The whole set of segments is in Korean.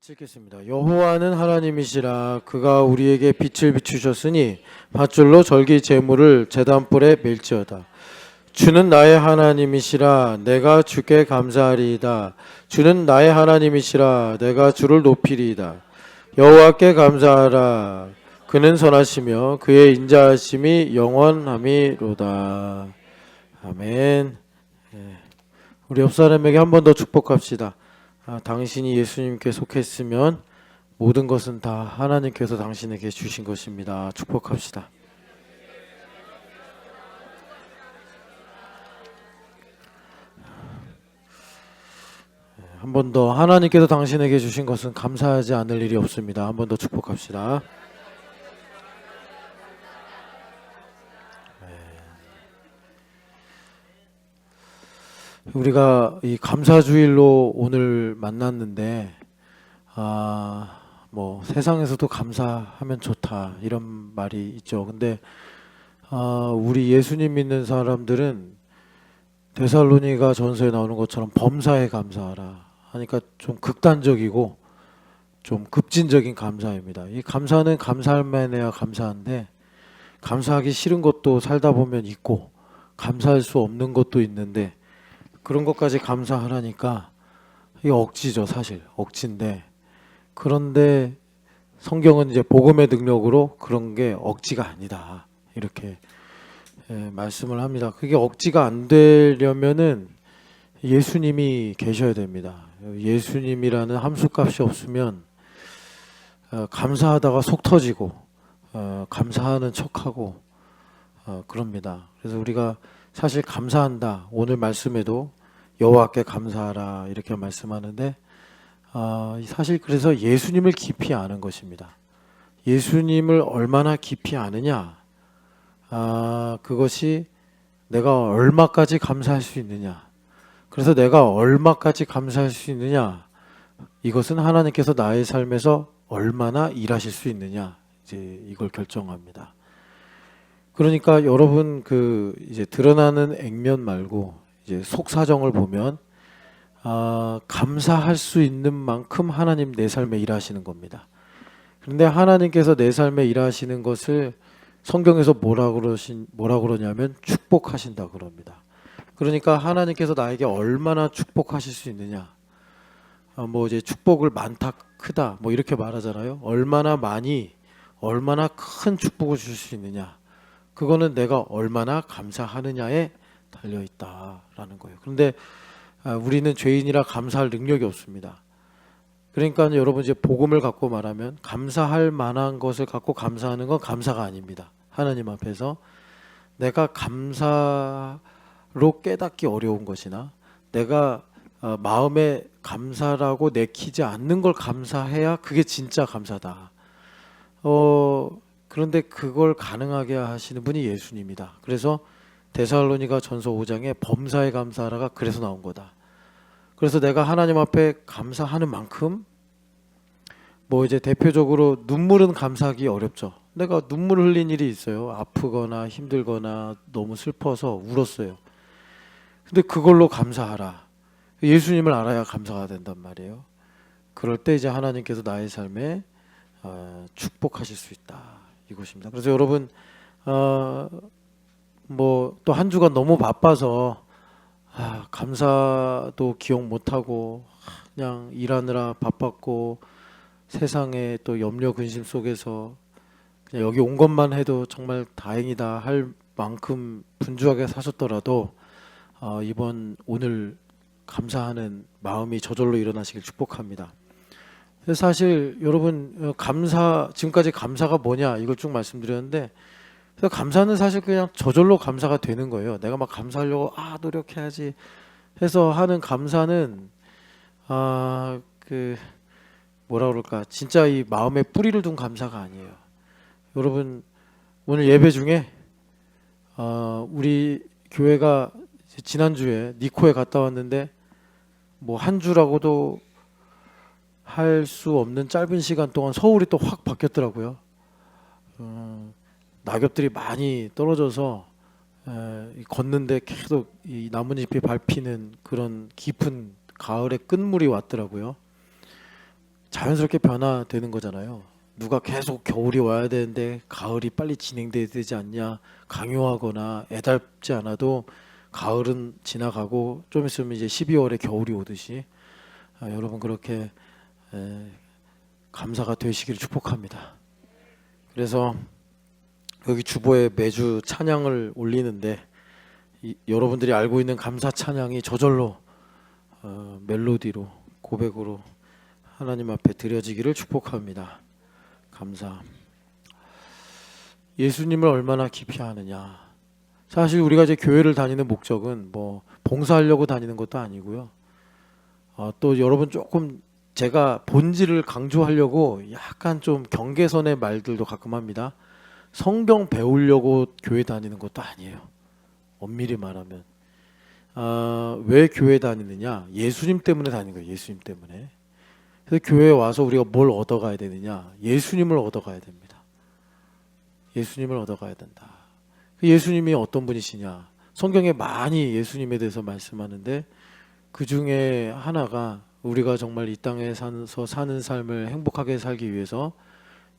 같이 읽겠습니다. 여호와는 하나님이시라. 그가 우리에게 빛을 비추셨으니 밧줄로 절기 제물을 제단불에 멜지어다. 주는 나의 하나님이시라. 내가 주께 감사하리이다. 주는 나의 하나님이시라. 내가 주를 높이리이다. 여호와께 감사하라. 그는 선하시며 그의 인자하심이 영원함이로다. 아멘. 우리 옆 사람에게 한 번 더 축복합시다. 당신이 예수님께 속했으면 모든 것은 다 하나님께서 당신에게 주신 것입니다. 축복합시다. 한 번 더 하나님께서 당신에게 주신 것은 감사하지 않을 일이 없습니다. 한 번 더 축복합시다. 우리가 이 감사주일로 오늘 만났는데 뭐 세상에서도 감사하면 좋다 이런 말이 있죠. 근데 우리 예수님 믿는 사람들은 데살로니가 전서에 나오는 것처럼 범사에 감사하라 하니까 좀 극단적이고 좀 급진적인 감사입니다. 이 감사는 감사할 만해야 감사한데 감사하기 싫은 것도 살다 보면 있고 감사할 수 없는 것도 있는데 그런 것까지 감사하라니까 이게 억지죠. 사실 억지인데, 그런데 성경은 이제 복음의 능력으로 그런 게 억지가 아니다 이렇게 말씀을 합니다. 그게 억지가 안 되려면은 예수님이 계셔야 됩니다. 예수님이라는 함수값이 없으면 감사하다가 속 터지고 감사하는 척하고 그럽니다. 그래서 우리가 사실 감사한다. 오늘 말씀에도 여호와께 감사하라 이렇게 말씀하는데 사실 그래서 예수님을 깊이 아는 것입니다. 예수님을 얼마나 깊이 아느냐, 그것이 내가 얼마까지 감사할 수 있느냐, 그래서 내가 얼마까지 감사할 수 있느냐, 이것은 하나님께서 나의 삶에서 얼마나 일하실 수 있느냐, 이제 이걸 결정합니다. 그러니까 여러분 이제 드러나는 액면 말고 이제 속 사정을 보면 감사할 수 있는 만큼 하나님 내 삶에 일하시는 겁니다. 그런데 하나님께서 내 삶에 일하시는 것을 성경에서 뭐라 그러냐면 축복하신다 그럽니다. 그러니까 하나님께서 나에게 얼마나 축복하실 수 있느냐, 뭐 이제 축복을 많다 크다 뭐 이렇게 말하잖아요. 얼마나 많이 얼마나 큰 축복을 줄 수 있느냐, 그거는 내가 얼마나 감사하느냐에 달려있다라는 거예요. 그런데 우리는 죄인이라 감사할 능력이 없습니다. 그러니까 여러분 이제 복음을 갖고 말하면 감사할 만한 것을 갖고 감사하는 건 감사가 아닙니다. 하나님 앞에서 내가 감사로 깨닫기 어려운 것이나 내가 마음에 감사라고 내키지 않는 걸 감사해야 그게 진짜 감사다. 그런데 그걸 가능하게 하시는 분이 예수님이다. 그래서 데살로니가 전서 5장에 범사에 감사하라가 그래서 나온 거다. 그래서 내가 하나님 앞에 감사하는 만큼 뭐 이제 대표적으로 눈물은 감사하기 어렵죠. 내가 눈물 흘린 일이 있어요. 아프거나 힘들거나 너무 슬퍼서 울었어요. 근데 그걸로 감사하라. 예수님을 알아야 감사가 된단 말이에요. 그럴 때 이제 하나님께서 나의 삶에 축복하실 수 있다. 이것입니다. 그래서 여러분 뭐 또 한 주가 너무 바빠서 감사도 기억 못하고 그냥 일하느라 바빴고 세상에 또 염려 근심 속에서 그냥 여기 온 것만 해도 정말 다행이다 할 만큼 분주하게 사셨더라도 오늘 감사하는 마음이 저절로 일어나시길 축복합니다. 사실 여러분 지금까지 감사가 뭐냐 이걸 쭉 말씀드렸는데, 그래서 감사는 사실 그냥 저절로 감사가 되는 거예요. 내가 막 감사하려고 노력해야지 해서 하는 감사는 뭐라 그럴까, 진짜 이 마음에 뿌리를 둔 감사가 아니에요. 여러분 오늘 예배 중에 우리 교회가 지난주에 니코에 갔다 왔는데 뭐 한 주라고도 할 수 없는 짧은 시간 동안 서울이 또 확 바뀌었더라고요. 낙엽들이 많이 떨어져서 걷는데 계속 이 나뭇잎이 밟히는 그런 깊은 가을의 끝물이 왔더라고요. 자연스럽게 변화되는 거잖아요. 누가 계속 겨울이 와야 되는데 가을이 빨리 진행돼야 되지 않냐, 강요하거나 애달지 않아도 가을은 지나가고 좀 있으면 이제 12월에 겨울이 오듯이 여러분 그렇게 에, 감사가 되시기를 축복합니다. 그래서 여기 주보에 매주 찬양을 올리는데 여러분들이 알고 있는 감사 찬양이 저절로 멜로디로 고백으로 하나님 앞에 드려지기를 축복합니다. 감사. 예수님을 얼마나 깊이 아느냐. 사실 우리가 이제 교회를 다니는 목적은 뭐 봉사하려고 다니는 것도 아니고요. 또 여러분 조금 제가 본질을 강조하려고 약간 좀 경계선의 말들도 가끔 합니다. 성경 배우려고 교회 다니는 것도 아니에요. 엄밀히 말하면 왜 교회 다니느냐? 예수님 때문에 다니는 거예요. 예수님 때문에. 그래서 교회에 와서 우리가 뭘 얻어가야 되느냐? 예수님을 얻어가야 됩니다. 예수님을 얻어가야 된다. 예수님이 어떤 분이시냐? 성경에 많이 예수님에 대해서 말씀하는데 그 중에 하나가 우리가 정말 이 땅에 사는 삶을 행복하게 살기 위해서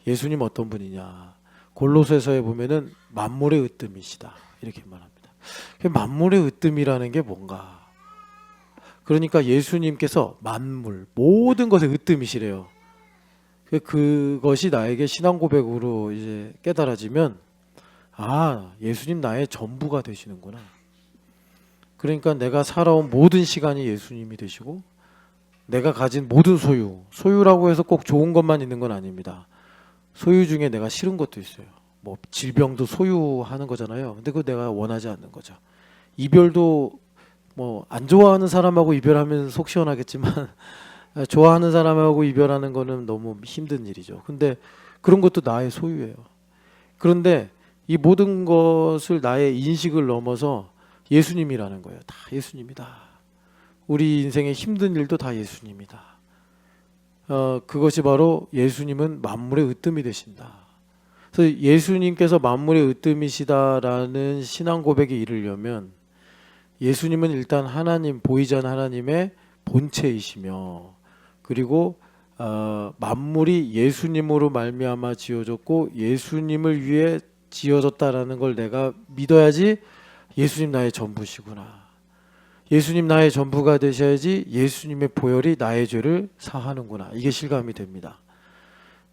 예수님 어떤 분이냐? 골로새서에 보면은 만물의 으뜸이시다 이렇게 말합니다. 만물의 으뜸이라는 게 뭔가? 그러니까 예수님께서 만물 모든 것의 으뜸이시래요. 그것이 나에게 신앙 고백으로 이제 깨달아지면 예수님 나의 전부가 되시는구나. 그러니까 내가 살아온 모든 시간이 예수님이 되시고 내가 가진 모든 소유라고 해서 꼭 좋은 것만 있는 건 아닙니다. 소유 중에 내가 싫은 것도 있어요. 뭐 질병도 소유하는 거잖아요. 근데 그거 내가 원하지 않는 거죠. 이별도 뭐 안 좋아하는 사람하고 이별하면 속 시원하겠지만 좋아하는 사람하고 이별하는 거는 너무 힘든 일이죠. 근데 그런 것도 나의 소유예요. 그런데 이 모든 것을 나의 인식을 넘어서 예수님이라는 거예요. 다 예수님이다. 우리 인생의 힘든 일도 다 예수님이다. 그것이 바로 예수님은 만물의 으뜸이 되신다. 그래서 예수님께서 만물의 으뜸이시다라는 신앙 고백에 이르려면 예수님은 일단 하나님, 보이지 않는 하나님의 본체이시며 그리고 만물이 예수님으로 말미암아 지어졌고 예수님을 위해 지어졌다라는 걸 내가 믿어야지 예수님 나의 전부시구나. 예수님 나의 전부가 되셔야지 예수님의 보혈이 나의 죄를 사하는구나. 이게 실감이 됩니다.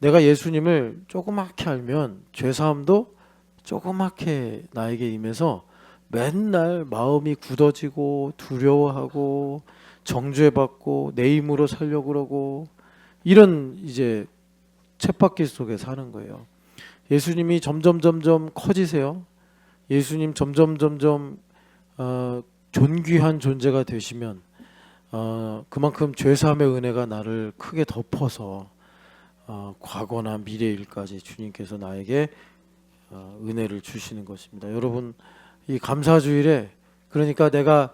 내가 예수님을 조그맣게 알면 죄사함도 조그맣게 나에게 임해서 맨날 마음이 굳어지고 두려워하고 정죄받고 내 힘으로 살려고 그러고 이런 이제 쳇바퀴 속에 사는 거예요. 예수님이 점점 커지세요. 예수님 점점 존귀한 존재가 되시면 그만큼 죄사함의 은혜가 나를 크게 덮어서 과거나 미래 일까지 주님께서 나에게 은혜를 주시는 것입니다. 여러분 이 감사주일에 그러니까 내가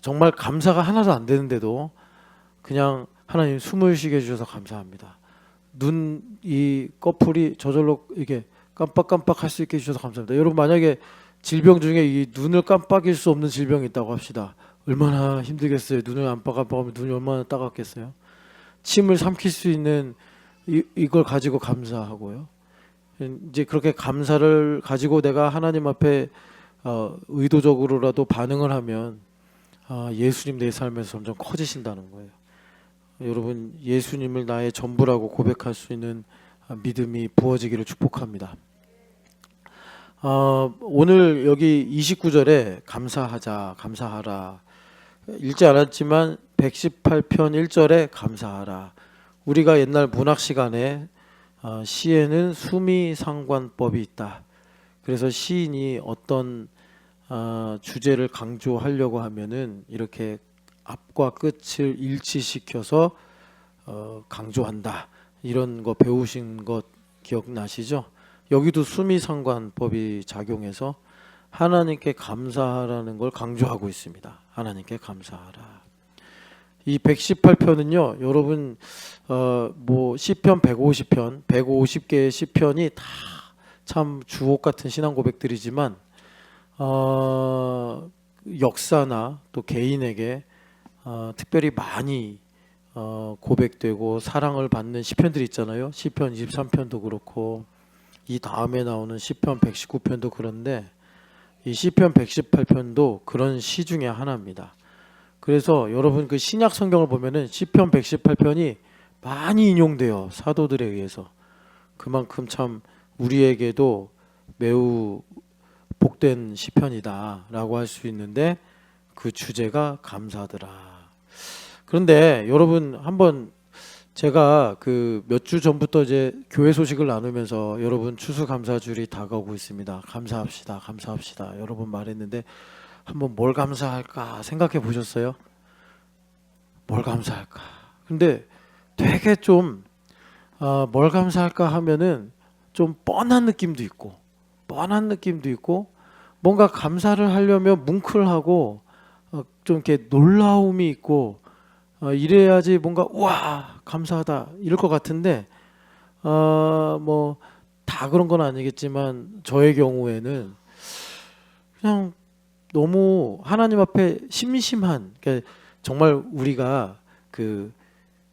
정말 감사가 하나도 안 되는데도 그냥 하나님 숨을 쉬게 해주셔서 감사합니다. 눈 이 꺼풀이 저절로 이게 깜빡깜빡 할 수 있게 해주셔서 감사합니다. 여러분 만약에 질병 중에 이 눈을 깜빡일 수 없는 질병이 있다고 합시다. 얼마나 힘들겠어요. 눈을 안 깜빡하면 눈이 얼마나 따갑겠어요. 침을 삼킬 수 있는 이걸 가지고 감사하고요. 이제 그렇게 감사를 가지고 내가 하나님 앞에 의도적으로라도 반응을 하면 예수님 내 삶에서 점점 커지신다는 거예요. 여러분 예수님을 나의 전부라고 고백할 수 있는 믿음이 부어지기를 축복합니다. 오늘 여기 29절에 감사하자, 감사하라 읽지 않았지만 118편 1절에 감사하라. 우리가 옛날 문학 시간에 시에는 수미상관법이 있다. 그래서 시인이 어떤 주제를 강조하려고 하면은 이렇게 앞과 끝을 일치시켜서 강조한다. 이런 거 배우신 것 기억나시죠? 여기도 수미상관법이 작용해서 하나님께 감사하라는 걸 강조하고 있습니다. 하나님께 감사하라. 이 118편은요, 여러분 뭐 시편 150편, 150개의 시편이 다 참 주옥 같은 신앙 고백들이지만 역사나 또 개인에게 특별히 많이 고백되고 사랑을 받는 시편들이 있잖아요. 시편 23편도 그렇고 이 다음에 나오는 시편 119편도 그런데 이 시편 118편도 그런 시 중에 하나입니다. 그래서 여러분 그 신약 성경을 보면은 시편 118편이 많이 인용돼요. 사도들에 의해서. 그만큼 참 우리에게도 매우 복된 시편이다라고 할 수 있는데 그 주제가 감사하더라. 그런데 여러분 한번 제가 그 몇 주 전부터 이제 교회 소식을 나누면서 여러분 추수감사주일이 다가오고 있습니다. 감사합시다, 감사합시다. 여러분 말했는데 한번 뭘 감사할까 생각해 보셨어요? 뭘 감사할까? 근데 되게 좀 뭘 감사할까 하면은 좀 뻔한 느낌도 있고 뭔가 감사를 하려면 뭉클하고 좀 이렇게 놀라움이 있고 이래야지 뭔가 우와 감사하다 이럴 것 같은데 뭐 다 그런 건 아니겠지만 저의 경우에는 그냥 너무 하나님 앞에 심심한 그러니까 정말 우리가 그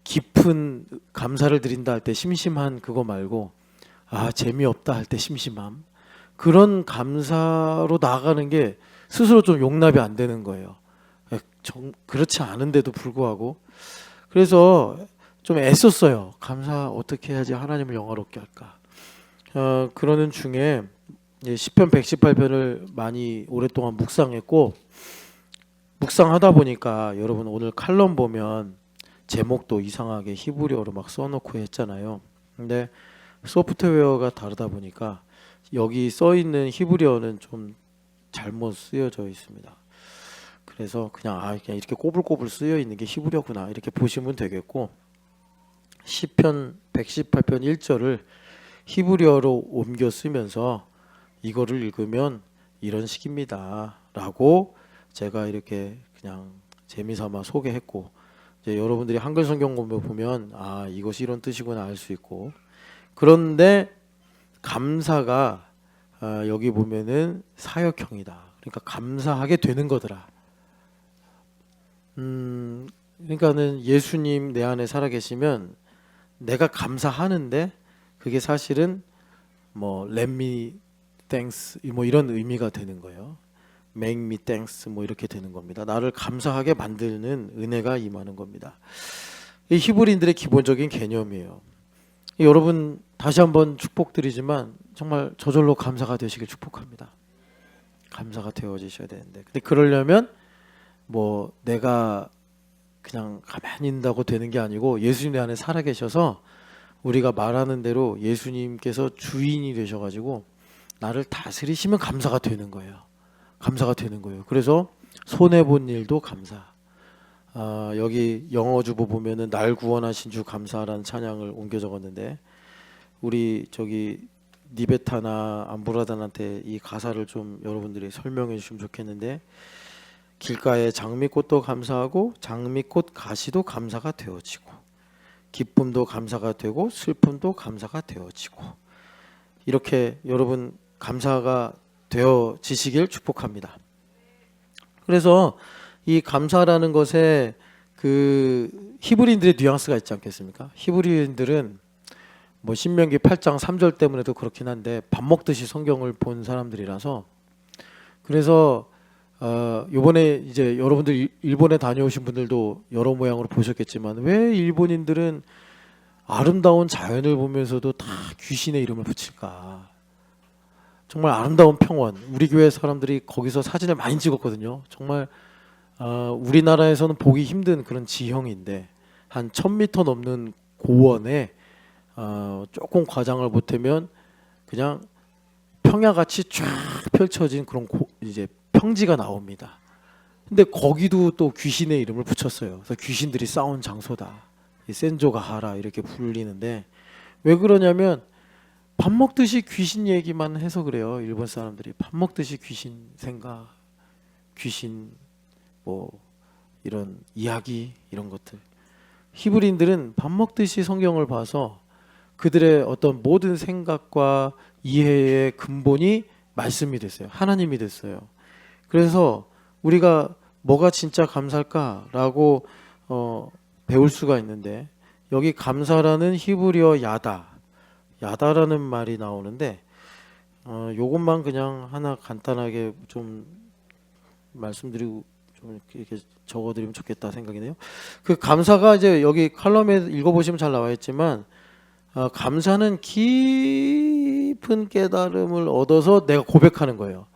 깊은 감사를 드린다 할 때 심심한 그거 말고 재미없다 할 때 심심함 그런 감사로 나아가는 게 스스로 좀 용납이 안 되는 거예요. 그렇지 않은데도 불구하고 그래서 좀 애썼어요. 감사 어떻게 해야지 하나님을 영화롭게 할까. 그러는 중에 시편 118편을 많이 오랫동안 묵상했고 묵상하다 보니까 여러분 오늘 칼럼 보면 제목도 이상하게 히브리어로 막 써놓고 했잖아요. 근데 소프트웨어가 다르다 보니까 여기 써있는 히브리어는 좀 잘못 쓰여져 있습니다. 그래서 그냥 이렇게 꼬불꼬불 쓰여 있는 게 히브리어구나 이렇게 보시면 되겠고 시편 118편 1절을 히브리어로 옮겨 쓰면서 이거를 읽으면 이런 식입니다 라고 제가 이렇게 그냥 재미삼아 소개했고 이제 여러분들이 한글 성경 보면 이것이 이런 뜻이구나 알 수 있고 그런데 감사가 여기 보면은 사역형이다. 그러니까 감사하게 되는 거더라. 그러니까는 예수님 내 안에 살아계시면 내가 감사하는데 그게 사실은 뭐 let me thanks 뭐 이런 의미가 되는 거예요. make me thanks 뭐 이렇게 되는 겁니다. 나를 감사하게 만드는 은혜가 임하는 겁니다. 이 히브리인들의 기본적인 개념이에요. 여러분 다시 한번 축복드리지만 정말 저절로 감사가 되시길 축복합니다. 감사가 되어지셔야 되는데 근데 그러려면 뭐 내가 그냥 가만히 있는다고 되는 게 아니고 예수님 내 안에 살아계셔서 우리가 말하는 대로 예수님께서 주인이 되셔가지고 나를 다스리시면 감사가 되는 거예요. 감사가 되는 거예요. 그래서 손해본 일도 감사. 여기 영어주보 보면은 날 구원하신 주 감사라는 찬양을 옮겨 적었는데 우리 저기 니베타나 암브라단한테 이 가사를 좀 여러분들이 설명해 주시면 좋겠는데 길가에 장미꽃도 감사하고 장미꽃 가시도 감사가 되어지고 기쁨도 감사가 되고 슬픔도 감사가 되어지고 이렇게 여러분 감사가 되어지시길 축복합니다. 그래서 이 감사라는 것에 그 히브리인들의 뉘앙스가 있지 않겠습니까? 히브리인들은 뭐 신명기 8장 3절 때문에도 그렇긴 한데 밥 먹듯이 성경을 본 사람들이라서 그래서 요번에 이제 여러분들 일본에 다녀오신 분들도 여러 모양으로 보셨겠지만 왜 일본인들은 아름다운 자연을 보면서도 다 귀신의 이름을 붙일까? 정말 아름다운 평원. 우리 교회 사람들이 거기서 사진을 많이 찍었거든요. 정말 우리나라에서는 보기 힘든 그런 지형인데 한 1000m 넘는 고원에 조금 과장을 보태면 그냥 평야같이 쫙 펼쳐진 그런 이제 평지가 나옵니다. 근데 거기도 또 귀신의 이름을 붙였어요. 그래서 귀신들이 싸운 장소다. 이 센조가하라 이렇게 불리는데 왜 그러냐면 밥 먹듯이 귀신 얘기만 해서 그래요. 일본 사람들이 밥 먹듯이 귀신 생각, 귀신 뭐 이런 이야기 이런 것들. 히브리인들은 밥 먹듯이 성경을 봐서 그들의 어떤 모든 생각과 이해의 근본이 말씀이 됐어요. 하나님이 됐어요. 그래서 우리가 뭐가 진짜 감사할까라고 배울 수가 있는데 여기 감사라는 히브리어 야다라는 말이 나오는데 요것만 그냥 하나 간단하게 좀 말씀드리고 좀 이렇게 적어드리면 좋겠다 생각이네요. 그 감사가 이제 여기 칼럼에 읽어보시면 잘 나와 있지만 감사는 깊은 깨달음을 얻어서 내가 고백하는 거예요.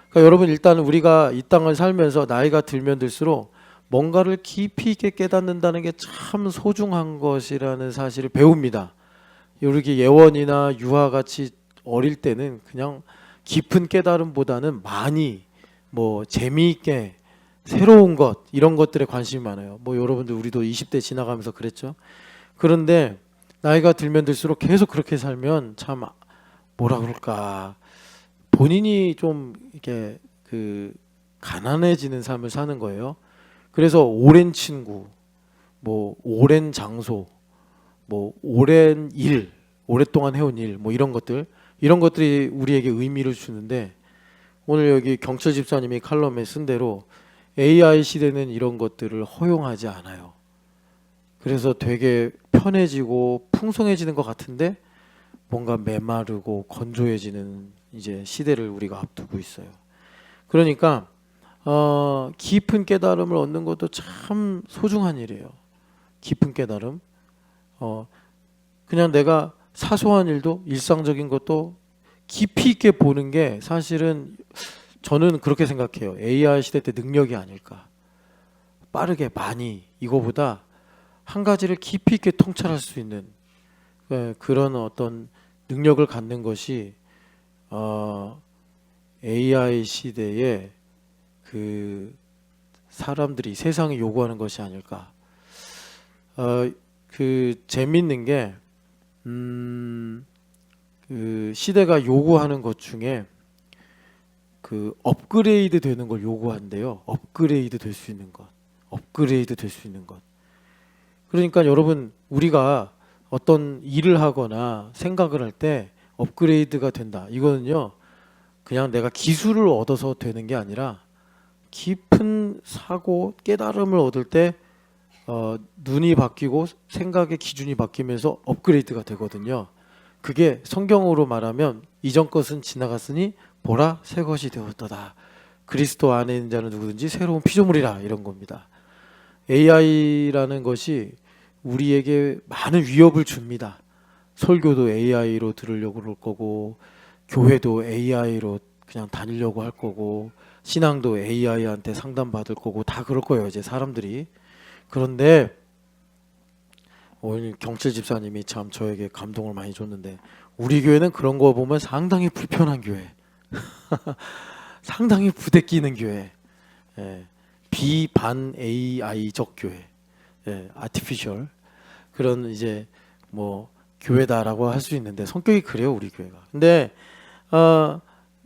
그러니까 여러분 일단 우리가 이 땅을 살면서 나이가 들면 들수록 뭔가를 깊이 있게 깨닫는다는 게 참 소중한 것이라는 사실을 배웁니다. 이렇게 예원이나 유아 같이 어릴 때는 그냥 깊은 깨달음보다는 많이 뭐 재미있게 새로운 것 이런 것들에 관심이 많아요. 뭐 여러분들 우리도 20대 지나가면서 그랬죠. 그런데 나이가 들면 들수록 계속 그렇게 살면 참 뭐라 그럴까 본인이 좀 이렇게 그 가난해지는 삶을 사는 거예요. 그래서 오랜 친구, 뭐 오랜 장소, 뭐 오랜 일, 오랫동안 해온 일, 뭐 이런 것들이 우리에게 의미를 주는데 오늘 여기 경철 집사님이 칼럼에 쓴 대로 AI 시대는 이런 것들을 허용하지 않아요. 그래서 되게 편해지고 풍성해지는 것 같은데 뭔가 메마르고 건조해지는 이제 시대를 우리가 앞두고 있어요. 그러니까 깊은 깨달음을 얻는 것도 참 소중한 일이에요. 깊은 깨달음. 그냥 내가 사소한 일도 일상적인 것도 깊이 있게 보는 게 사실은 저는 그렇게 생각해요. AI 시대 때 능력이 아닐까. 빠르게 많이 이거보다 한 가지를 깊이 있게 통찰할 수 있는 그런 어떤 능력을 갖는 것이 AI 시대에 그 사람들이 세상이 요구하는 것이 아닐까. 그 재밌는 게 그 시대가 요구하는 것 중에 그 업그레이드 되는 걸 요구한대요. 업그레이드 될 수 있는 것. 업그레이드 될 수 있는 것. 그러니까 여러분 우리가 어떤 일을 하거나 생각을 할 때 업그레이드가 된다. 이거는요. 그냥 내가 기술을 얻어서 되는 게 아니라 깊은 사고, 깨달음을 얻을 때 눈이 바뀌고 생각의 기준이 바뀌면서 업그레이드가 되거든요. 그게 성경으로 말하면 이전 것은 지나갔으니 보라 새 것이 되었도다. 그리스도 안에 있는 자는 누구든지 새로운 피조물이라 이런 겁니다. AI라는 것이 우리에게 많은 위협을 줍니다. 설교도 AI로 들으려고 그럴 거고 교회도 AI로 그냥 다니려고 할 거고 신앙도 AI한테 상담받을 거고 다 그럴 거예요. 이제 사람들이. 그런데 오늘 경철 집사님이 참 저에게 감동을 많이 줬는데 우리 교회는 그런 거 보면 상당히 불편한 교회. 상당히 부대끼는 교회. 비반 AI적 교회. 아티피셜 그런 이제 뭐 교회다라고 할 수 있는데 성격이 그래요 우리 교회가. 근데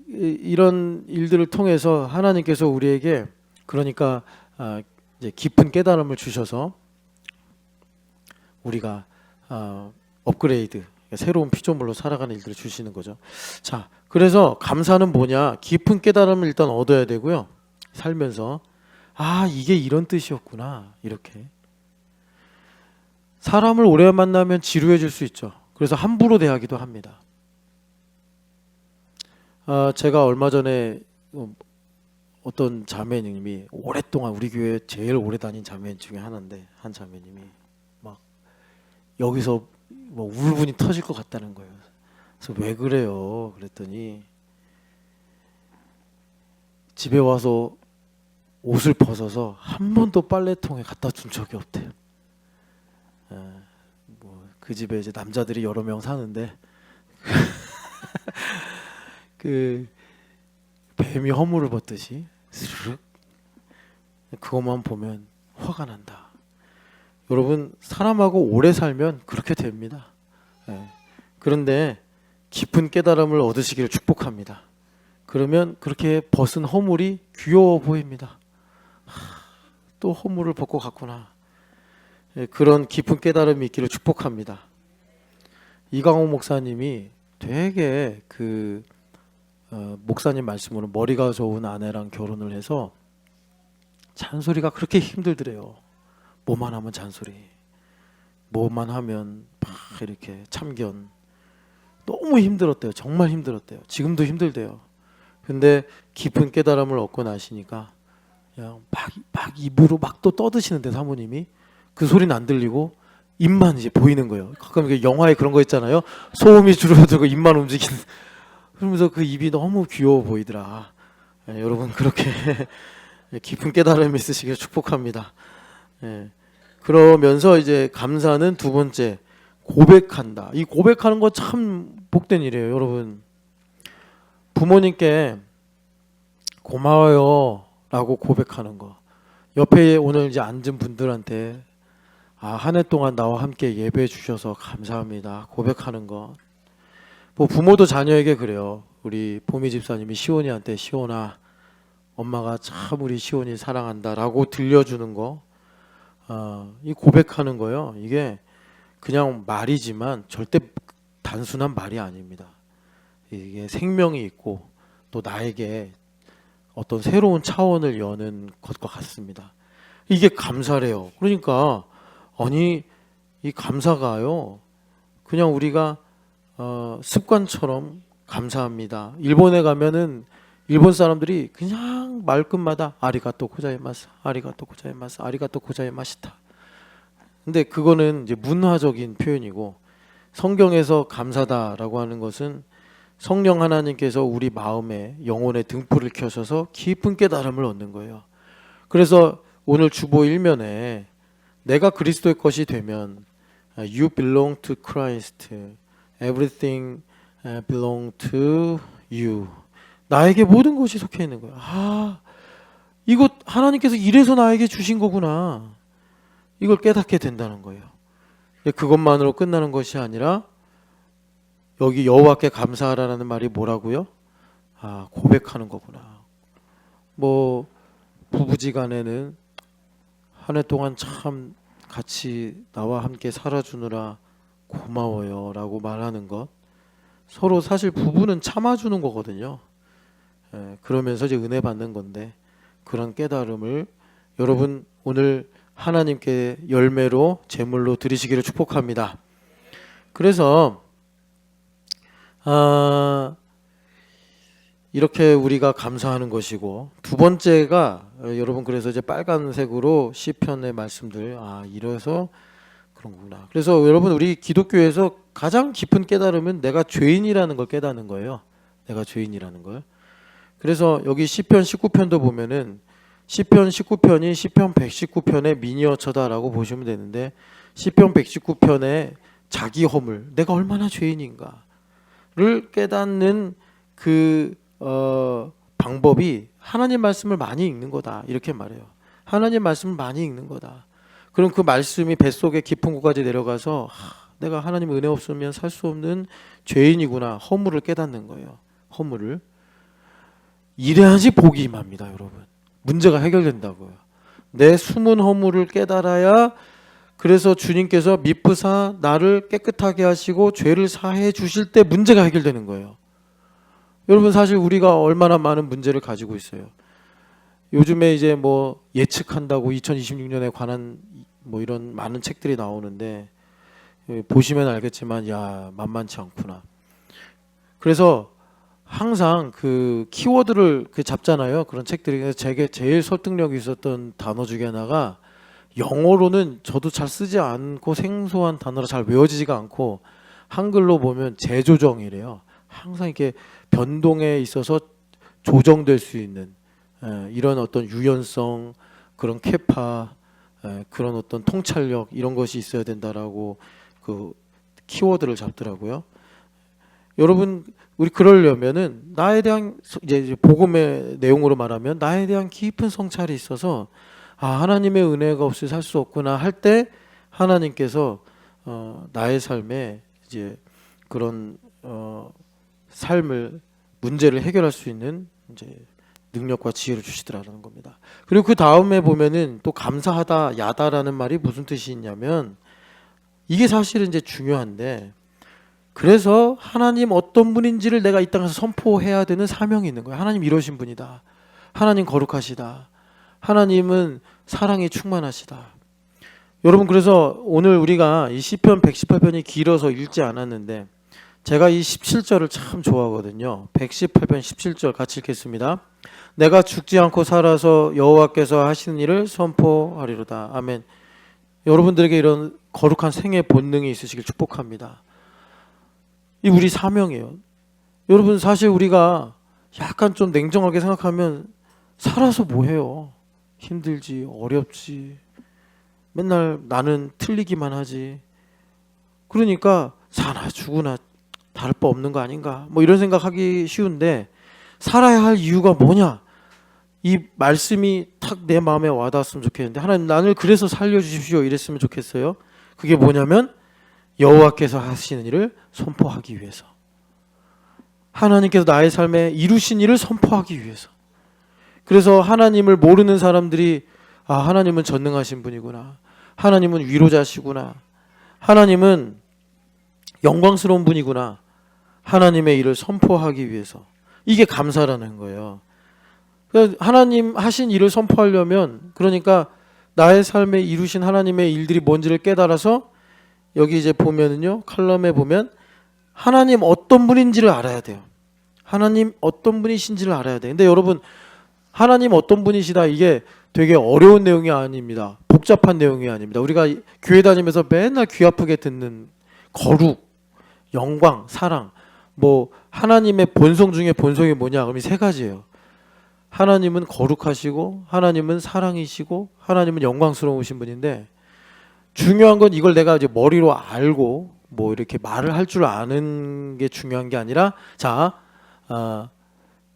이런 일들을 통해서 하나님께서 우리에게 그러니까 이제 깊은 깨달음을 주셔서 우리가 업그레이드 새로운 피조물로 살아가는 일들을 주시는 거죠. 자, 그래서 감사는 뭐냐? 깊은 깨달음을 일단 얻어야 되고요. 살면서 이게 이런 뜻이었구나 이렇게. 사람을 오래 만나면 지루해질 수 있죠. 그래서 함부로 대하기도 합니다. 제가 얼마 전에 어떤 자매님이 오랫동안 우리 교회 제일 오래 다닌 자매 중에 하나인데 한 자매님이 막 여기서 뭐 울분이 터질 것 같다는 거예요. 그래서 왜 그래요? 그랬더니 집에 와서 옷을 벗어서 한 번도 빨래통에 갖다 준 적이 없대요. 뭐 그 집에 이제 남자들이 여러 명 사는데 그 뱀이 허물을 벗듯이 스르륵 그것만 보면 화가 난다. 여러분 사람하고 오래 살면 그렇게 됩니다. 그런데 깊은 깨달음을 얻으시기를 축복합니다. 그러면 그렇게 벗은 허물이 귀여워 보입니다. 또 허물을 벗고 갔구나. 그런 깊은 깨달음이 있기를 축복합니다. 이강호 목사님이 되게 그 목사님 말씀으로 머리가 좋은 아내랑 결혼을 해서 잔소리가 그렇게 힘들더래요. 뭐만 하면 잔소리. 뭐만 하면 막 이렇게 참견. 너무 힘들었대요. 정말 힘들었대요. 지금도 힘들대요. 근데 깊은 깨달음을 얻고 나시니까 그냥 막 입으로 막 또 떠드시는데 사모님이 그 소리는 안 들리고 입만 이제 보이는 거예요. 가끔 영화에 그런 거 있잖아요. 소음이 줄어들고 입만 움직이는. 그러면서 그 입이 너무 귀여워 보이더라. 예, 여러분 그렇게 깊은 깨달음이 있으시길 축복합니다. 예. 그러면서 이제 감사는 두 번째 고백한다. 이 고백하는 거 참 복된 일이에요, 여러분. 부모님께 고마워요라고 고백하는 거. 옆에 오늘 이제 앉은 분들한테 한 해 동안 나와 함께 예배해 주셔서 감사합니다. 고백하는 거. 뭐 부모도 자녀에게 그래요. 우리 보미 집사님이 시온이한테 시온아, 엄마가 참 우리 시온이 사랑한다라고 들려주는 거. 이 고백하는 거요. 이게 그냥 말이지만 절대 단순한 말이 아닙니다. 이게 생명이 있고 또 나에게 어떤 새로운 차원을 여는 것과 같습니다. 이게 감사래요. 그러니까 아니 이 감사가요. 그냥 우리가 습관처럼 감사합니다. 일본에 가면은 일본 사람들이 그냥 말끝마다 아리가또 고자이마스, 아리가또 고자이마스, 아리가또 고자이마시타. 근데 그거는 이제 문화적인 표현이고 성경에서 감사다라고 하는 것은 성령 하나님께서 우리 마음에 영혼의 등불을 켜셔서 깊은 깨달음을 얻는 거예요. 그래서 오늘 주보 1면에 내가 그리스도의 것이 되면 You belong to Christ. Everything belong to you. 나에게 모든 것이 속해 있는 거야. 이거 하나님께서 이래서 나에게 주신 거구나. 이걸 깨닫게 된다는 거예요. 그것만으로 끝나는 것이 아니라 여기 여호와께 감사하라는 말이 뭐라고요? 고백하는 거구나. 뭐 부부지간에는 한 해 동안 참 같이 나와 함께 살아주느라 고마워요라고 말하는 것. 서로 사실 부부는 참아주는 거거든요. 그러면서 이제 은혜 받는 건데 그런 깨달음을 여러분 오늘 하나님께 열매로 제물로 드리시기를 축복합니다. 그래서 이렇게 우리가 감사하는 것이고 두 번째가 여러분 그래서 이제 빨간색으로 시편의 말씀들 이래서 그런 거구나. 그래서 여러분 우리 기독교에서 가장 깊은 깨달음은 내가 죄인이라는 걸 깨닫는 거예요. 내가 죄인이라는 걸. 그래서 여기 시편 19편도 보면은 시편 19편이 시편 119편의 미니어처다라고 보시면 되는데 시편 119편의 자기 허물, 내가 얼마나 죄인인가를 깨닫는 그 방법이 하나님 말씀을 많이 읽는 거다 이렇게 말해요. 하나님 말씀을 많이 읽는 거다. 그럼 그 말씀이 뱃속에 깊은 곳까지 내려가서 내가 하나님 은혜 없으면 살 수 없는 죄인이구나. 허물을 깨닫는 거예요. 허물을. 이래야지 복이 임합니다, 여러분. 문제가 해결된다고요. 내 숨은 허물을 깨달아야 그래서 주님께서 미쁘사 나를 깨끗하게 하시고 죄를 사해 주실 때 문제가 해결되는 거예요. 여러분 사실 우리가 얼마나 많은 문제를 가지고 있어요. 요즘에 이제 뭐 예측한다고 2026년에 관한 뭐 이런 많은 책들이 나오는데 보시면 알겠지만 만만치 않구나. 그래서 항상 그 키워드를 잡잖아요. 그런 책들이. 그래서 제게 제일 설득력이 있었던 단어 중에 하나가 영어로는 저도 잘 쓰지 않고 생소한 단어로 잘 외워지지가 않고 한글로 보면 재조정이래요. 항상 이렇게 변동에 있어서 조정될 수 있는 이런 어떤 유연성, 그런 캐파, 그런 어떤 통찰력 이런 것이 있어야 된다라고 그 키워드를 잡더라고요. 여러분 우리 그러려면은 나에 대한 이제 복음의 내용으로 말하면 나에 대한 깊은 성찰이 있어서 하나님의 은혜가 없이 살 수 없구나 할 때 하나님께서 나의 삶에 이제 그런 삶을 문제를 해결할 수 있는 이제 능력과 지혜를 주시더라는 겁니다. 그리고 그 다음에 보면은 또 감사하다 야다라는 말이 무슨 뜻이 있냐면 이게 사실은 이제 중요한데 그래서 하나님 어떤 분인지를 내가 이 땅에서 선포해야 되는 사명이 있는 거예요. 하나님 이러신 분이다. 하나님 거룩하시다. 하나님은 사랑이 충만하시다. 여러분, 그래서 오늘 우리가 이 시편 118편이 길어서 읽지 않았는데 제가 이 17절을 참 좋아하거든요. 118편 17절 같이 읽겠습니다. 내가 죽지 않고 살아서 여호와께서 하시는 일을 선포하리로다. 아멘. 여러분들에게 이런 거룩한 생애 본능이 있으시길 축복합니다. 이 우리 사명이에요. 여러분, 사실 우리가 약간 좀 냉정하게 생각하면 살아서 뭐해요? 힘들지, 어렵지, 맨날 나는 틀리기만 하지. 그러니까 사나 죽으나 다를 바 없는 거 아닌가, 뭐 이런 생각하기 쉬운데, 살아야 할 이유가 뭐냐, 이 말씀이 탁 내 마음에 와닿았으면 좋겠는데, 하나님 나를 그래서 살려주십시오 이랬으면 좋겠어요. 그게 뭐냐면 여호와께서 하시는 일을 선포하기 위해서, 하나님께서 나의 삶에 이루신 일을 선포하기 위해서. 그래서 하나님을 모르는 사람들이 아, 하나님은 전능하신 분이구나, 하나님은 위로자시구나, 하나님은 영광스러운 분이구나, 하나님의 일을 선포하기 위해서. 이게 감사라는 거예요. 하나님 하신 일을 선포하려면, 그러니까 나의 삶에 이루신 하나님의 일들이 뭔지를 깨달아서, 여기 이제 보면은요, 칼럼에 보면 하나님 어떤 분인지를 알아야 돼요. 하나님 어떤 분이신지를 알아야 돼. 근데 여러분, 하나님 어떤 분이시다, 이게 되게 어려운 내용이 아닙니다. 복잡한 내용이 아닙니다. 우리가 교회 다니면서 맨날 귀 아프게 듣는 거룩, 영광, 사랑, 뭐 하나님의 본성 중에 본성이 뭐냐? 그럼 이 세 가지예요. 하나님은 거룩하시고, 하나님은 사랑이시고, 하나님은 영광스러우신 분인데, 중요한 건 이걸 내가 이제 머리로 알고 뭐 이렇게 말을 할 줄 아는 게 중요한 게 아니라, 자,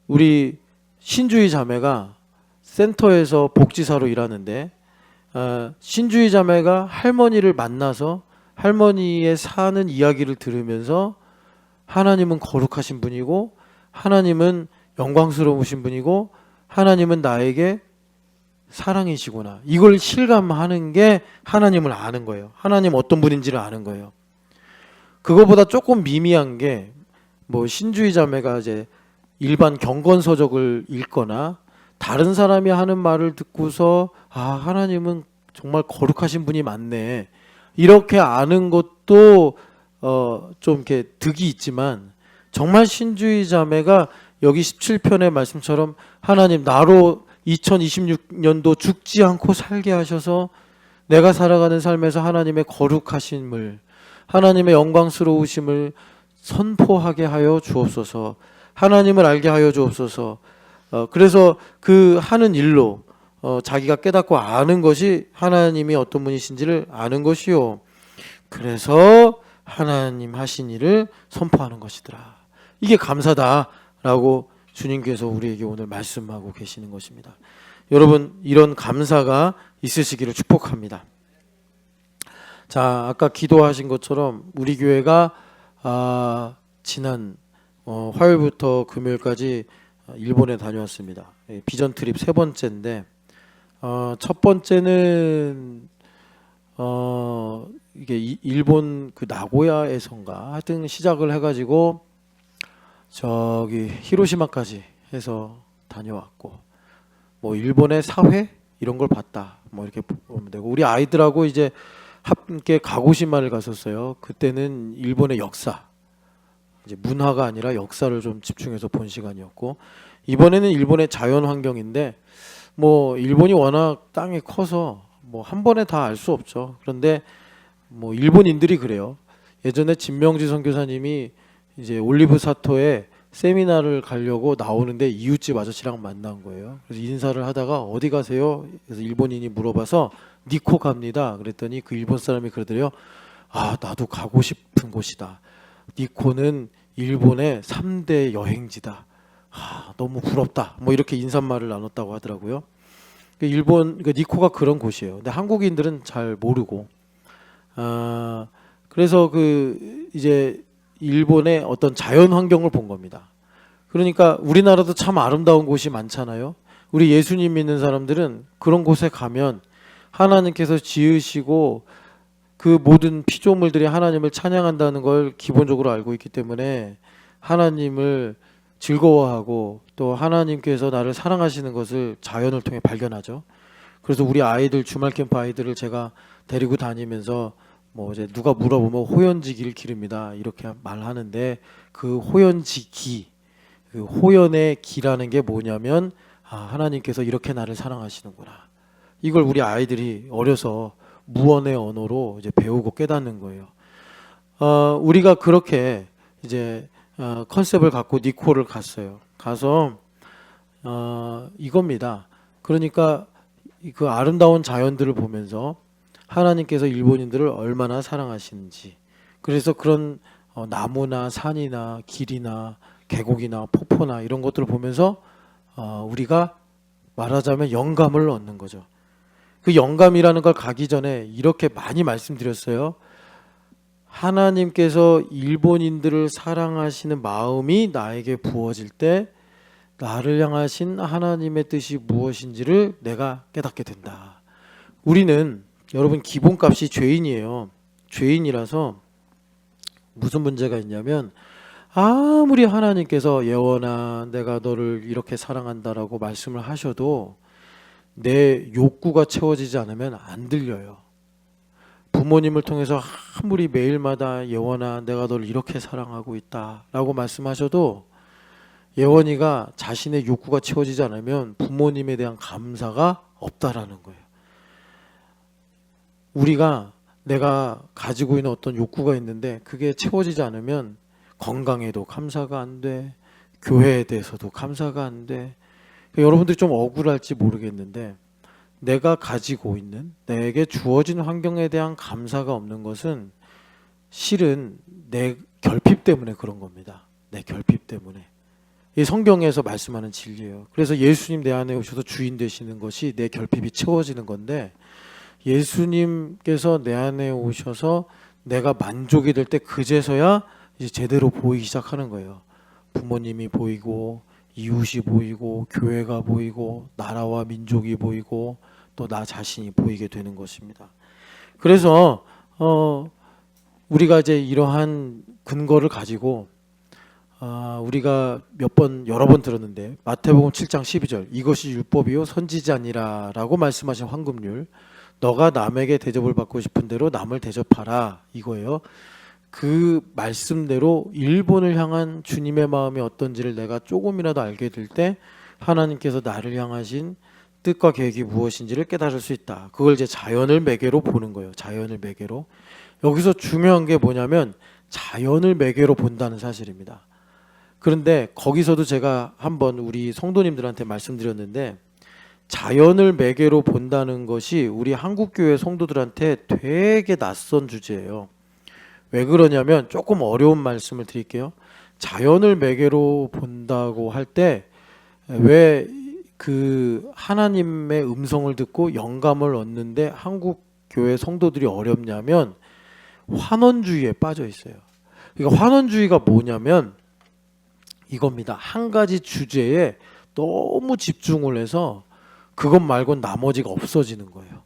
우리 신주희 자매가 센터에서 복지사로 일하는데, 신주희 자매가 할머니를 만나서 할머니의 사는 이야기를 들으면서 하나님은 거룩하신 분이고, 하나님은 영광스러우신 분이고, 하나님은 나에게 사랑이시구나, 이걸 실감하는 게 하나님을 아는 거예요. 하나님 어떤 분인지를 아는 거예요. 그거보다 조금 미미한 게, 뭐 신주희 자매가 이제 일반 경건서적을 읽거나 다른 사람이 하는 말을 듣고서 아, 하나님은 정말 거룩하신 분이 많네, 이렇게 아는 것도 좀 이렇게 득이 있지만, 정말 신주희 자매가 여기 17편의 말씀처럼 하나님 나로 2026년도 죽지 않고 살게 하셔서 내가 살아가는 삶에서 하나님의 거룩하심을, 하나님의 영광스러우심을 선포하게 하여 주옵소서, 하나님을 알게 하여 주옵소서. 그래서 그 하는 일로 자기가 깨닫고 아는 것이 하나님이 어떤 분이신지를 아는 것이요, 그래서 하나님 하신 일을 선포하는 것이더라. 이게 감사다라고 주님께서 우리에게 오늘 말씀하고 계시는 것입니다. 여러분, 이런 감사가 있으시기를 축복합니다. 자, 아까 기도하신 것처럼 우리 교회가 지난 화요일부터 금요일까지 일본에 다녀왔습니다. 비전 트립 세 번째인데, 첫 번째는 이게 일본 그 나고야에선가 하여튼 시작을 해가지고 저기 히로시마까지 해서 다녀왔고, 뭐 일본의 사회 이런 걸 봤다, 뭐 이렇게 보면 되고, 우리 아이들하고 이제 함께 가고시마를 갔었어요. 그때는 일본의 역사, 이제 문화가 아니라 역사를 좀 집중해서 본 시간이었고, 이번에는 일본의 자연 환경인데, 뭐 일본이 워낙 땅이 커서 뭐 한 번에 다 알 수 없죠. 그런데 뭐 일본인들이 그래요. 예전에 진명지 선교사님이 이제 올리브 사토에 세미나를 가려고 나오는데 이웃집 아저씨랑 만난 거예요. 그래서 인사를 하다가 어디 가세요? 그래서 일본인이 물어봐서 니코 갑니다. 그랬더니 그 일본 사람이 그러더래요. 아, 나도 가고 싶은 곳이다. 니코는 일본의 3대 여행지다. 아, 너무 부럽다. 뭐 이렇게 인사말을 나눴다고 하더라고요. 일본 니코가 그런 곳이에요. 근데 한국인들은 잘 모르고, 그래서 그 이제 일본의 어떤 자연 환경을 본 겁니다. 그러니까 우리나라도 참 아름다운 곳이 많잖아요. 우리 예수님 믿는 사람들은 그런 곳에 가면 하나님께서 지으시고 그 모든 피조물들이 하나님을 찬양한다는 걸 기본적으로 알고 있기 때문에 하나님을 즐거워하고 또 하나님께서 나를 사랑하시는 것을 자연을 통해 발견하죠. 그래서 우리 아이들 주말 캠프 아이들을 제가 데리고 다니면서 뭐 이제 누가 물어보면 호연지기를 기릅니다 이렇게 말하는데, 그 호연지기, 그 호연의 기라는 게 뭐냐면 하나님께서 이렇게 나를 사랑하시는구나. 이걸 우리 아이들이 어려서 무언의 언어로 이제 배우고 깨닫는 거예요. 우리가 그렇게 이제 컨셉을 갖고 니코를 갔어요. 가서 이겁니다. 그러니까 그 아름다운 자연들을 보면서 하나님께서 일본인들을 얼마나 사랑하시는지, 그래서 그런 나무나 산이나 길이나 계곡이나 폭포나 이런 것들을 보면서 우리가 말하자면 영감을 얻는 거죠. 그 영감이라는 걸 가기 전에 이렇게 많이 말씀드렸어요. 하나님께서 일본인들을 사랑하시는 마음이 나에게 부어질 때 나를 향하신 하나님의 뜻이 무엇인지를 내가 깨닫게 된다. 우리는 여러분 기본값이 죄인이에요. 죄인이라서 무슨 문제가 있냐면, 아무리 하나님께서 예원아 내가 너를 이렇게 사랑한다라고 말씀을 하셔도 내 욕구가 채워지지 않으면 안 들려요. 부모님을 통해서 아무리 매일마다 예원아 내가 너를 이렇게 사랑하고 있다라고 말씀하셔도 예원이가 자신의 욕구가 채워지지 않으면 부모님에 대한 감사가 없다라는 거예요. 우리가 내가 가지고 있는 어떤 욕구가 있는데 그게 채워지지 않으면 건강에도 감사가 안 돼, 교회에 대해서도 감사가 안 돼. 여러분들이 좀 억울할지 모르겠는데 내가 가지고 있는, 내게 주어진 환경에 대한 감사가 없는 것은 실은 내 결핍 때문에 그런 겁니다. 내 결핍 때문에. 이 성경에서 말씀하는 진리예요. 그래서 예수님 내 안에 오셔서 주인 되시는 것이 내 결핍이 채워지는 건데, 예수님께서 내 안에 오셔서 내가 만족이 될 때 그제서야 이제 제대로 보이기 시작하는 거예요. 부모님이 보이고, 이웃이 보이고, 교회가 보이고, 나라와 민족이 보이고, 또 나 자신이 보이게 되는 것입니다. 그래서 우리가 이제 이러한 근거를 가지고 우리가 여러 번 들었는데 마태복음 7장 12절, 이것이 율법이요 선지자니라 라고 말씀하신 황금률, 너가 남에게 대접을 받고 싶은 대로 남을 대접하라, 이거예요. 그 말씀대로 일본을 향한 주님의 마음이 어떤지를 내가 조금이라도 알게 될 때 하나님께서 나를 향하신 뜻과 계획이 무엇인지를 깨달을 수 있다. 그걸 이제 자연을 매개로 보는 거예요. 자연을 매개로. 여기서 중요한 게 뭐냐면 자연을 매개로 본다는 사실입니다. 그런데 거기서도 제가 한번 우리 성도님들한테 말씀드렸는데, 자연을 매개로 본다는 것이 우리 한국교회 성도들한테 되게 낯선 주제예요. 왜 그러냐면, 조금 어려운 말씀을 드릴게요. 자연을 매개로 본다고 할 때 왜 그 하나님의 음성을 듣고 영감을 얻는데 한국 교회 성도들이 어렵냐면 환원주의에 빠져 있어요. 그러니까 환원주의가 뭐냐면 이겁니다. 한 가지 주제에 너무 집중을 해서 그것 말고는 나머지가 없어지는 거예요.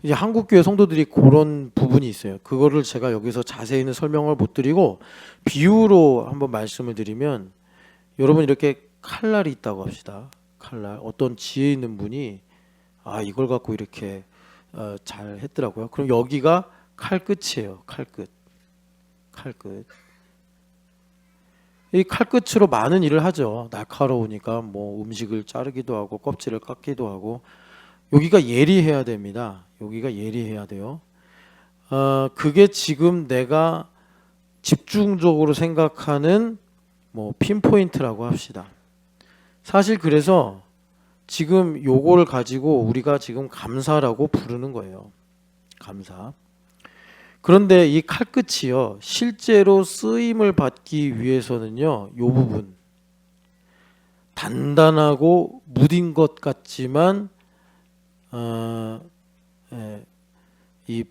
이제 한국교회 성도들이 그런 부분이 있어요. 그거를 제가 여기서 자세히는 설명을 못 드리고 비유로 한번 말씀을 드리면, 여러분 이렇게 칼날이 있다고 합시다. 칼날. 어떤 지혜 있는 분이 이걸 갖고 이렇게 잘 했더라고요. 그럼 여기가 칼끝이에요. 칼끝. 이 칼끝으로 많은 일을 하죠. 날카로우니까 뭐 음식을 자르기도 하고 껍질을 깎기도 하고. 여기가 예리해야 됩니다. 여기가 예리해야 돼요. 그게 지금 내가 집중적으로 생각하는 뭐 핀포인트라고 합시다. 사실 그래서 지금 요거를 가지고 우리가 지금 감사라고 부르는 거예요. 감사. 그런데 이 칼끝이요, 실제로 쓰임을 받기 위해서는요, 요 부분 단단하고 무딘 것 같지만 이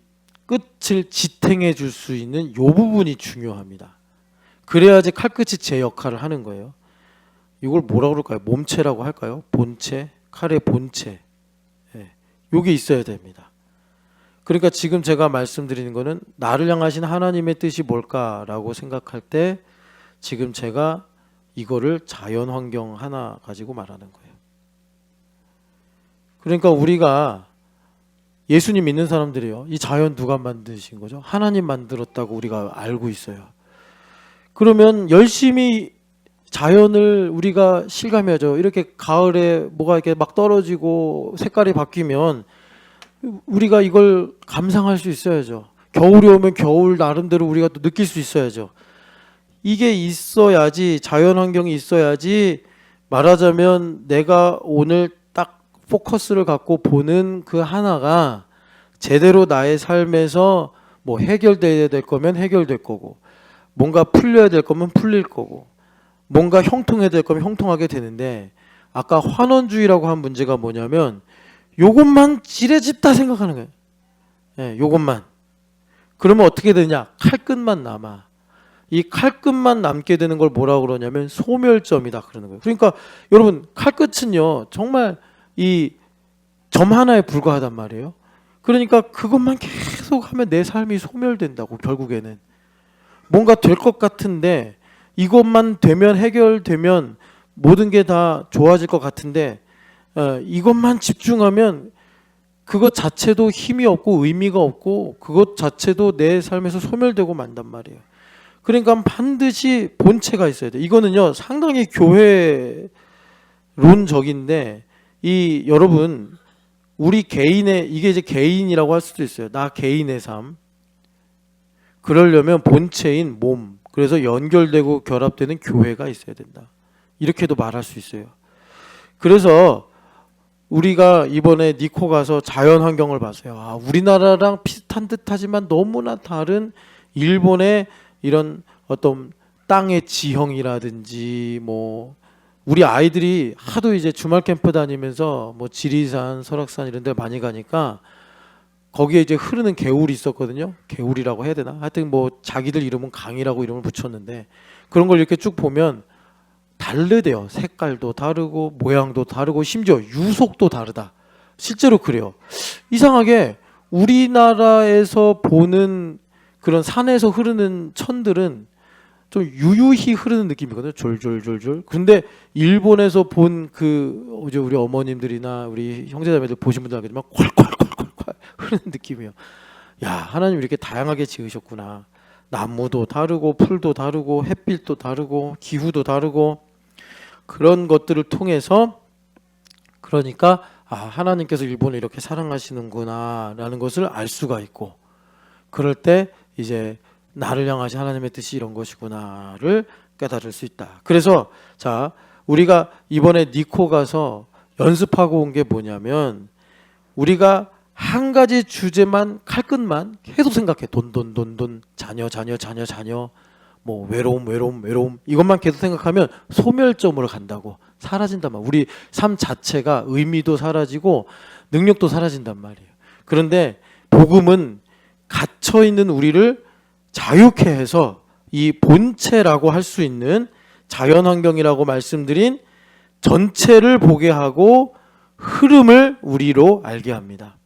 끝을 지탱해 줄 수 있는 요 부분이 중요합니다. 그래야지 칼끝이 제 역할을 하는 거예요. 이걸 뭐라 그럴까요? 몸체라고 할까요? 본체, 칼의 본체. 요게 있어야 됩니다. 그러니까 지금 제가 말씀드리는 거는 나를 향하신 하나님의 뜻이 뭘까라고 생각할 때 지금 제가 이거를 자연 환경 하나 가지고 말하는 거예요. 그러니까 우리가 예수님 믿는 사람들이요, 이 자연 누가 만드신 거죠? 하나님 만들었다고 우리가 알고 있어요. 그러면 열심히 자연을 우리가 실감해야죠. 이렇게 가을에 뭐가 이렇게 막 떨어지고 색깔이 바뀌면 우리가 이걸 감상할 수 있어야죠. 겨울이 오면 겨울 나름대로 우리가 또 느낄 수 있어야죠. 이게 있어야지, 자연 환경이 있어야지, 말하자면 내가 오늘 딱 포커스를 갖고 보는 그 하나가 제대로 나의 삶에서 뭐 해결돼야 될 거면 해결될 거고, 뭔가 풀려야 될 거면 풀릴 거고, 뭔가 형통해야 될 거면 형통하게 되는데, 아까 환원주의라고 한 문제가 뭐냐면 요것만 지레집다 생각하는 거예요. 예, 요것만. 그러면 어떻게 되냐? 칼끝만 남아. 이 칼끝만 남게 되는 걸 뭐라고 그러냐면 소멸점이다 그러는 거예요. 그러니까 여러분, 칼끝은요 정말 이 점 하나에 불과하단 말이에요. 그러니까 그것만 계속 하면 내 삶이 소멸된다고. 결국에는 뭔가 될 것 같은데, 이것만 되면, 해결되면 모든 게 다 좋아질 것 같은데, 이것만 집중하면 그것 자체도 힘이 없고 의미가 없고 그것 자체도 내 삶에서 소멸되고 만단 말이에요. 그러니까 반드시 본체가 있어야 돼. 이거는요 상당히 교회론적인데, 이 여러분, 우리 개인의, 이게 이제 개인이라고 할 수도 있어요. 나 개인의 삶. 그러려면 본체인 몸, 그래서 연결되고 결합되는 교회가 있어야 된다. 이렇게도 말할 수 있어요. 그래서 우리가 이번에 니코 가서 자연 환경을 봤어요. 아, 우리나라랑 비슷한 듯하지만 너무나 다른 일본의 이런 어떤 땅의 지형이라든지, 뭐 우리 아이들이 하도 이제 주말 캠프 다니면서 뭐 지리산, 설악산 이런 데 많이 가니까 거기에 이제 흐르는 개울이 있었거든요. 개울이라고 해야 되나? 하여튼 뭐 자기들 이름은 강이라고 이름을 붙였는데, 그런 걸 이렇게 쭉 보면 다르대요. 색깔도 다르고 모양도 다르고 심지어 유속도 다르다. 실제로 그래요. 이상하게 우리나라에서 보는 그런 산에서 흐르는 천들은 좀 유유히 흐르는 느낌이거든요. 졸졸졸졸. 근데 일본에서 본 그 이제 우리 어머님들이나 우리 형제자매들 보신 분들 알겠지만 콸콸콸콸콸 흐르는 느낌이에요. 야, 하나님 이렇게 다양하게 지으셨구나. 나무도 다르고 풀도 다르고 햇빛도 다르고 기후도 다르고, 그런 것들을 통해서, 그러니까 아, 하나님께서 일본을 이렇게 사랑하시는구나 라는 것을 알 수가 있고, 그럴 때 이제 나를 향하신 하나님의 뜻이 이런 것이구나를 깨달을 수 있다. 그래서 자, 우리가 이번에 니코 가서 연습하고 온 게 뭐냐면, 우리가 한 가지 주제만, 칼끝만 계속 생각해. 돈, 자녀, 뭐 외로움 이것만 계속 생각하면 소멸점으로 간다고. 사라진단 말이에요. 우리 삶 자체가 의미도 사라지고 능력도 사라진단 말이에요. 그런데 복음은 갇혀 있는 우리를 자유케 해서 이 본체라고 할 수 있는 자연 환경이라고 말씀드린 전체를 보게 하고 흐름을 우리로 알게 합니다.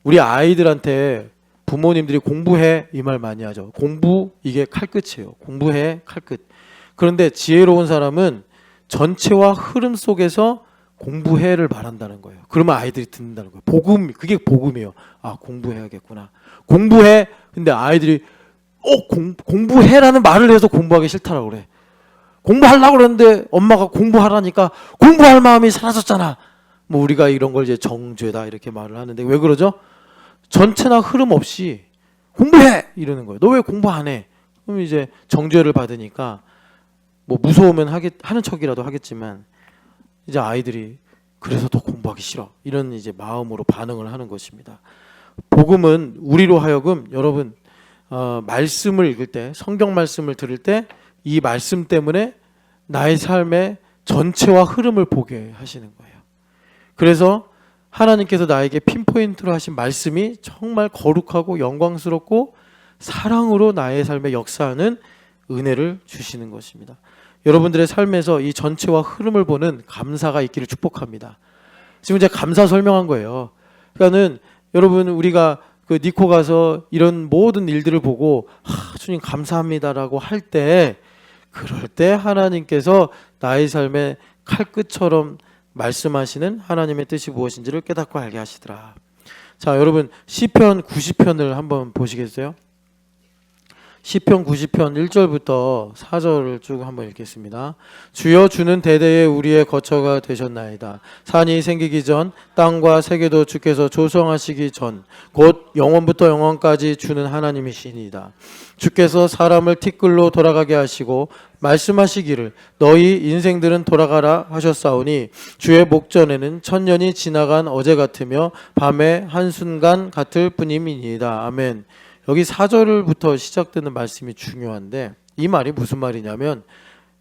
우리 아이들한테 부모님들이 공부해 이 말 많이 하죠. 공부, 이게 칼끝이에요. 공부해, 칼끝. 그런데 지혜로운 사람은 전체와 흐름 속에서 공부해를 말한다는 거예요. 그러면 아이들이 듣는다는 거예요. 복음, 그게 복음이에요. 아, 공부해야겠구나. 공부해. 근데 아이들이 공부해라는 말을 해서 공부하기 싫다라고 그래. 공부하려고 그러는데 엄마가 공부하라니까 공부할 마음이 사라졌잖아. 뭐 우리가 이런 걸 이제 정죄다 이렇게 말을 하는데, 왜 그러죠? 전체나 흐름 없이 공부해 이러는 거예요. 너 왜 공부 안 해? 그럼 이제 정죄를 받으니까 뭐 무서우면 하는 척이라도 하겠지만, 이제 아이들이 그래서 더 공부하기 싫어 이런 이제 마음으로 반응을 하는 것입니다. 복음은 우리로 하여금, 여러분, 말씀을 읽을 때, 성경 말씀을 들을 때 이 말씀 때문에 나의 삶의 전체와 흐름을 보게 하시는 거예요. 그래서 하나님께서 나에게 핀포인트로 하신 말씀이 정말 거룩하고 영광스럽고 사랑으로 나의 삶에 역사하는 은혜를 주시는 것입니다. 여러분들의 삶에서 이 전체와 흐름을 보는 감사가 있기를 축복합니다. 지금 이제 감사 설명한 거예요. 그러니까는 여러분, 우리가 그 니코 가서 이런 모든 일들을 보고 주님 감사합니다라고 할 때, 그럴 때 하나님께서 나의 삶에 칼끝처럼 말씀하시는 하나님의 뜻이 무엇인지를 깨닫고 알게 하시더라. 자, 여러분 시편 90편을 한번 보시겠어요? 시편 90편 1절부터 4절을 쭉 한번 읽겠습니다. 주여, 주는 대대에 우리의 거처가 되셨나이다. 산이 생기기 전, 땅과 세계도 주께서 조성하시기 전, 곧 영원부터 영원까지 주는 하나님이시니이다. 주께서 사람을 티끌로 돌아가게 하시고 말씀하시기를 너희 인생들은 돌아가라 하셨사오니, 주의 목전에는 천년이 지나간 어제 같으며 밤의 한순간 같을 뿐임이니이다. 아멘. 여기 4절부터 시작되는 말씀이 중요한데, 이 말이 무슨 말이냐면,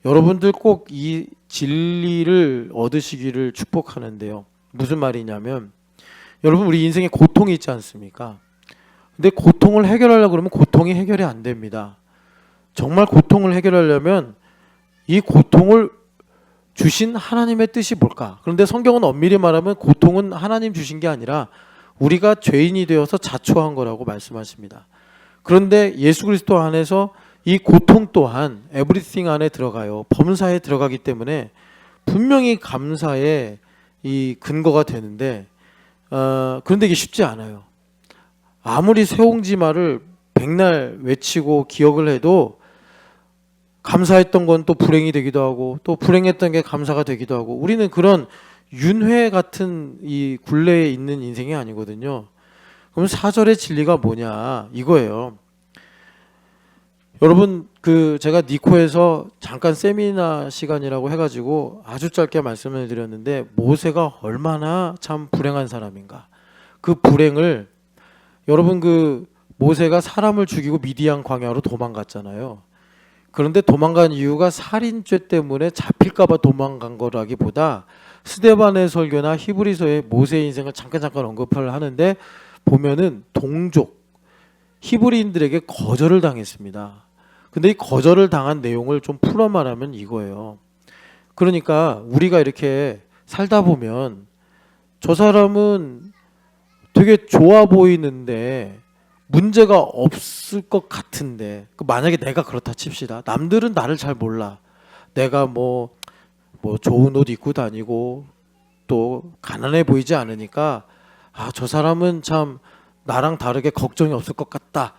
여러분들 꼭 이 진리를 얻으시기를 축복하는데요. 무슨 말이냐면, 여러분 우리 인생에 고통이 있지 않습니까? 근데 고통을 해결하려고 그러면 고통이 해결이 안 됩니다. 정말 고통을 해결하려면 이 고통을 주신 하나님의 뜻이 뭘까? 그런데 성경은 엄밀히 말하면 고통은 하나님 주신 게 아니라 우리가 죄인이 되어서 자초한 거라고 말씀하십니다. 그런데 예수 그리스도 안에서 이 고통 또한 에브리띵 안에 들어가요. 범사에 들어가기 때문에 분명히 감사의 이 근거가 되는데, 그런데 이게 쉽지 않아요. 아무리 쇠옹지마를 백날 외치고 기억을 해도 감사했던 건 또 불행이 되기도 하고, 또 불행했던 게 감사가 되기도 하고, 우리는 그런 윤회 같은 이 굴레에 있는 인생이 아니거든요. 그럼 4절의 진리가 뭐냐 이거예요. 여러분 제가 니코에서 잠깐 세미나 시간이라고 해가지고 아주 짧게 말씀을 드렸는데, 모세가 얼마나 참 불행한 사람인가. 그 불행을 여러분, 모세가 사람을 죽이고 미디안 광야로 도망갔잖아요. 그런데 도망간 이유가 살인죄 때문에 잡힐까봐 도망간 거라기보다, 스데반의 설교나 히브리서의 모세의 인생을 잠깐 언급을 하는데 보면은 동족 히브리인들에게 거절을 당했습니다. 근데 이 거절을 당한 내용을 좀 풀어 말하면 이거예요. 그러니까 우리가 이렇게 살다 보면 저 사람은 되게 좋아 보이는데 문제가 없을 것 같은데, 만약에 내가 그렇다 칩시다. 남들은 나를 잘 몰라. 내가 뭐 좋은 옷 입고 다니고 또 가난해 보이지 않으니까, 저 사람은 참 나랑 다르게 걱정이 없을 것 같다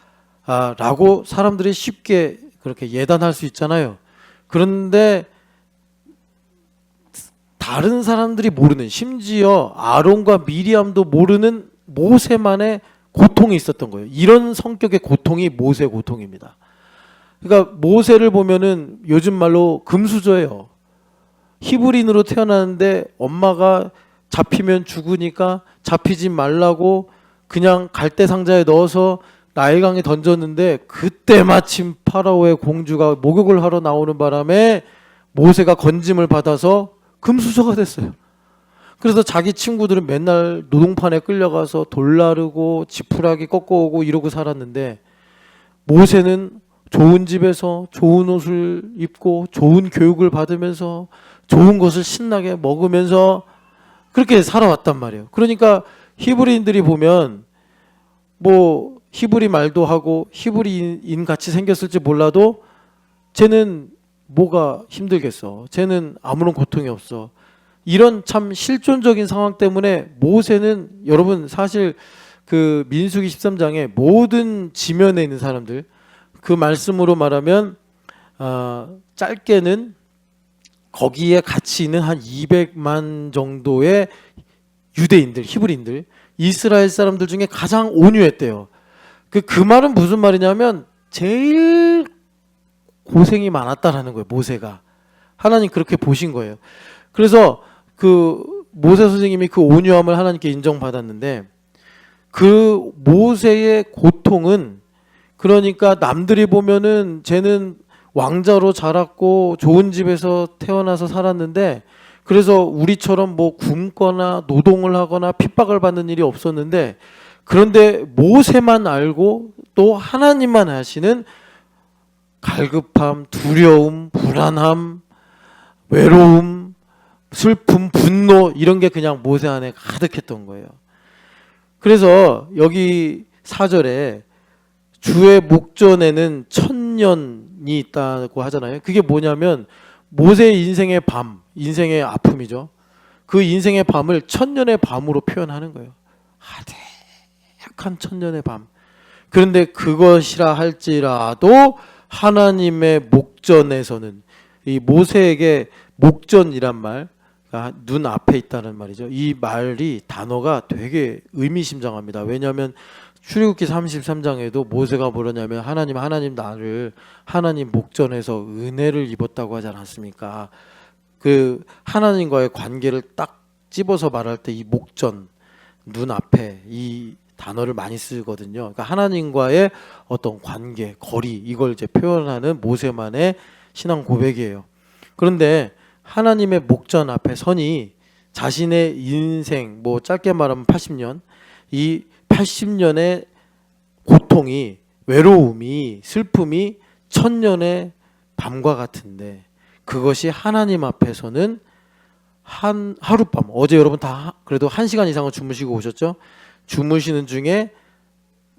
라고 사람들이 쉽게 그렇게 예단할 수 있잖아요. 그런데 다른 사람들이 모르는, 심지어 아론과 미리암도 모르는 모세만의 고통이 있었던 거예요. 이런 성격의 고통이 모세 고통입니다. 그러니까 모세를 보면은 요즘 말로 금수저예요. 히브리인으로 태어났는데 엄마가 잡히면 죽으니까 잡히지 말라고 그냥 갈대 상자에 넣어서 나일강에 던졌는데, 그때 마침 파라오의 공주가 목욕을 하러 나오는 바람에 모세가 건짐을 받아서 금수저가 됐어요. 그래서 자기 친구들은 맨날 노동판에 끌려가서 돌 나르고 지푸라기 꺾어오고 이러고 살았는데, 모세는 좋은 집에서 좋은 옷을 입고 좋은 교육을 받으면서 좋은 것을 신나게 먹으면서 그렇게 살아왔단 말이에요. 그러니까 히브리인들이 보면 히브리 말도 하고 히브리인 같이 생겼을지 몰라도 쟤는 뭐가 힘들겠어, 쟤는 아무런 고통이 없어, 이런 참 실존적인 상황 때문에 모세는, 여러분 사실 민수기 13장에 모든 지면에 있는 사람들, 그 말씀으로 말하면 짧게는 거기에 같이 있는 한 200만 정도의 유대인들, 히브리인들, 이스라엘 사람들 중에 가장 온유했대요. 그 말은 무슨 말이냐면 제일 고생이 많았다라는 거예요. 모세가. 하나님 그렇게 보신 거예요. 그래서 모세 선생님이 그 온유함을 하나님께 인정받았는데, 그 모세의 고통은, 그러니까 남들이 보면은 쟤는 왕자로 자랐고 좋은 집에서 태어나서 살았는데, 그래서 우리처럼 굶거나 노동을 하거나 핍박을 받는 일이 없었는데, 그런데 모세만 알고 또 하나님만 아시는 갈급함, 두려움, 불안함, 외로움, 슬픔, 분노, 이런 게 그냥 모세 안에 가득했던 거예요. 그래서 여기 4절에 주의 목전에는 천년이 있다고 하잖아요. 그게 뭐냐면 모세의 인생의 밤, 인생의 아픔이죠. 그 인생의 밤을 천년의 밤으로 표현하는 거예요. 아득한 천년의 밤. 그런데 그것이라 할지라도 하나님의 목전에서는, 이 모세에게 목전이란 말, 눈 앞에 있다는 말이죠. 이 말이, 단어가 되게 의미심장합니다. 왜냐하면 출애굽기 33장에도 모세가 뭐라냐면 하나님 나를 하나님 목전에서 은혜를 입었다고 하지 않았습니까? 그 하나님과의 관계를 딱 집어서 말할 때 이 목전, 눈앞에, 이 단어를 많이 쓰거든요. 그러니까 하나님과의 어떤 관계, 거리, 이걸 이제 표현하는 모세만의 신앙 고백이에요. 그런데 하나님의 목전 앞에 서니 자신의 인생, 뭐 짧게 말하면 80년, 이 80년의 고통이, 외로움이, 슬픔이 천년의 밤과 같은데, 그것이 하나님 앞에서는 하룻밤, 어제 여러분 다 그래도 1시간 이상은 주무시고 오셨죠? 주무시는 중에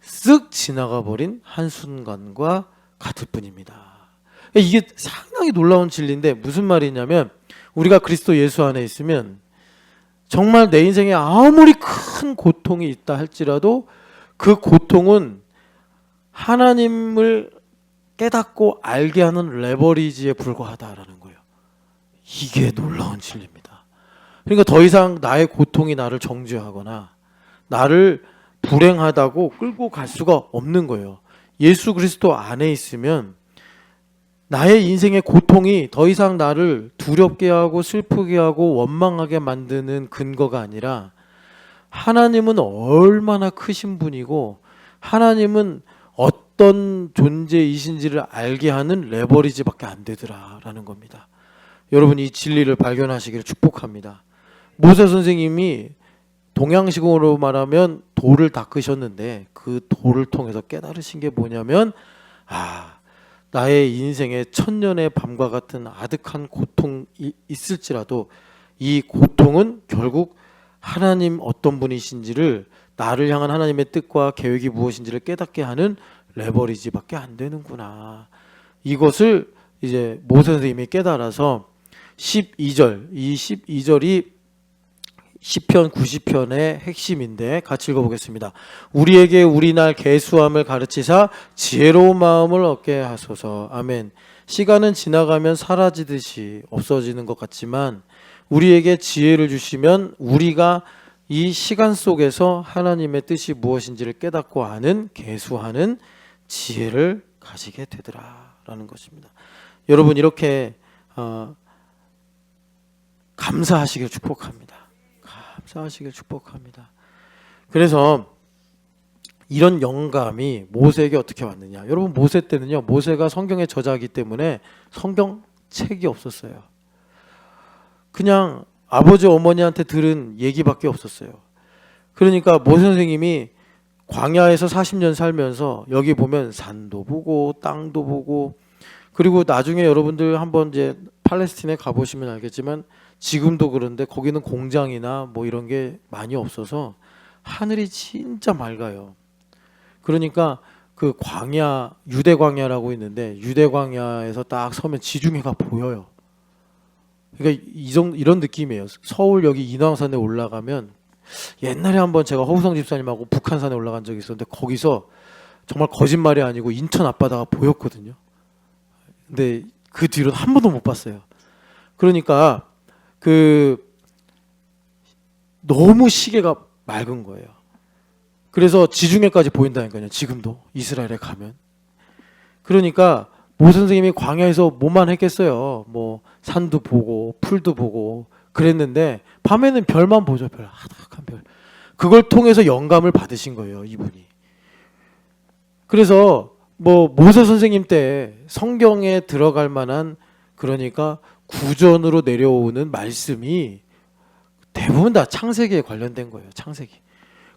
쓱 지나가 버린 한순간과 같을 뿐입니다. 이게 상당히 놀라운 진리인데, 무슨 말이냐면 우리가 그리스도 예수 안에 있으면 정말 내 인생에 아무리 큰 고통이 있다 할지라도 그 고통은 하나님을 깨닫고 알게 하는 레버리지에 불과하다라는 거예요. 이게 놀라운 진리입니다. 그러니까 더 이상 나의 고통이 나를 정죄하거나 나를 불행하다고 끌고 갈 수가 없는 거예요. 예수 그리스도 안에 있으면 나의 인생의 고통이 더 이상 나를 두렵게 하고 슬프게 하고 원망하게 만드는 근거가 아니라, 하나님은 얼마나 크신 분이고 하나님은 어떤 존재이신지를 알게 하는 레버리지밖에 안 되더라라는 겁니다. 여러분, 이 진리를 발견하시기를 축복합니다. 모세 선생님이 동양식으로 말하면 돌을 닦으셨는데, 그 돌을 통해서 깨달으신 게 뭐냐면, 나의 인생에 천년의 밤과 같은 아득한 고통이 있을지라도 이 고통은 결국 하나님 어떤 분이신지를, 나를 향한 하나님의 뜻과 계획이 무엇인지를 깨닫게 하는 레버리지밖에 안 되는구나. 이것을 이제 모세 선생님이 깨달아서 12절, 이 12절이 시편 90편의 핵심인데 같이 읽어보겠습니다. 우리에게 우리 날 계수함을 가르치사 지혜로운 마음을 얻게 하소서. 아멘. 시간은 지나가면 사라지듯이 없어지는 것 같지만 우리에게 지혜를 주시면 우리가 이 시간 속에서 하나님의 뜻이 무엇인지를 깨닫고 아는, 계수하는 지혜를 가지게 되더라라는 것입니다. 여러분, 이렇게 감사하시길 축복합니다. 감사하시길 축복합니다. 그래서 이런 영감이 모세에게 어떻게 왔느냐? 여러분, 모세 때는요, 모세가 성경의 저자이기 때문에 성경책이 없었어요. 그냥 아버지 어머니한테 들은 얘기밖에 없었어요. 그러니까 모세 선생님이 광야에서 40년 살면서 여기 보면 산도 보고 땅도 보고, 그리고 나중에 여러분들 한번 이제 팔레스틴에 가보시면 알겠지만 지금도 그런데 거기는 공장이나 뭐 이런 게 많이 없어서 하늘이 진짜 맑아요. 그러니까 그 광야, 유대 광야라고 있는데 유대 광야에서 딱 서면 지중해가 보여요. 그러니까 이런 느낌이에요. 서울 여기 인왕산에 올라가면, 옛날에 한번 제가 허우성 집사님하고 북한산에 올라간 적이 있었는데 거기서 정말 거짓말이 아니고 인천 앞바다가 보였거든요. 근데 그 뒤로는 한 번도 못 봤어요. 그러니까 너무 시계가 맑은 거예요. 그래서 지중해까지 보인다니까요. 지금도 이스라엘에 가면. 그러니까 모세 선생님이 광야에서 뭐만 했겠어요. 뭐 산도 보고 풀도 보고 그랬는데 밤에는 별만 보죠. 별, 하닥한 별. 그걸 통해서 영감을 받으신 거예요, 이분이. 그래서 뭐 모세 선생님 때 성경에 들어갈 만한, 그러니까 구전으로 내려오는 말씀이 대부분 다 창세기에 관련된 거예요. 창세기.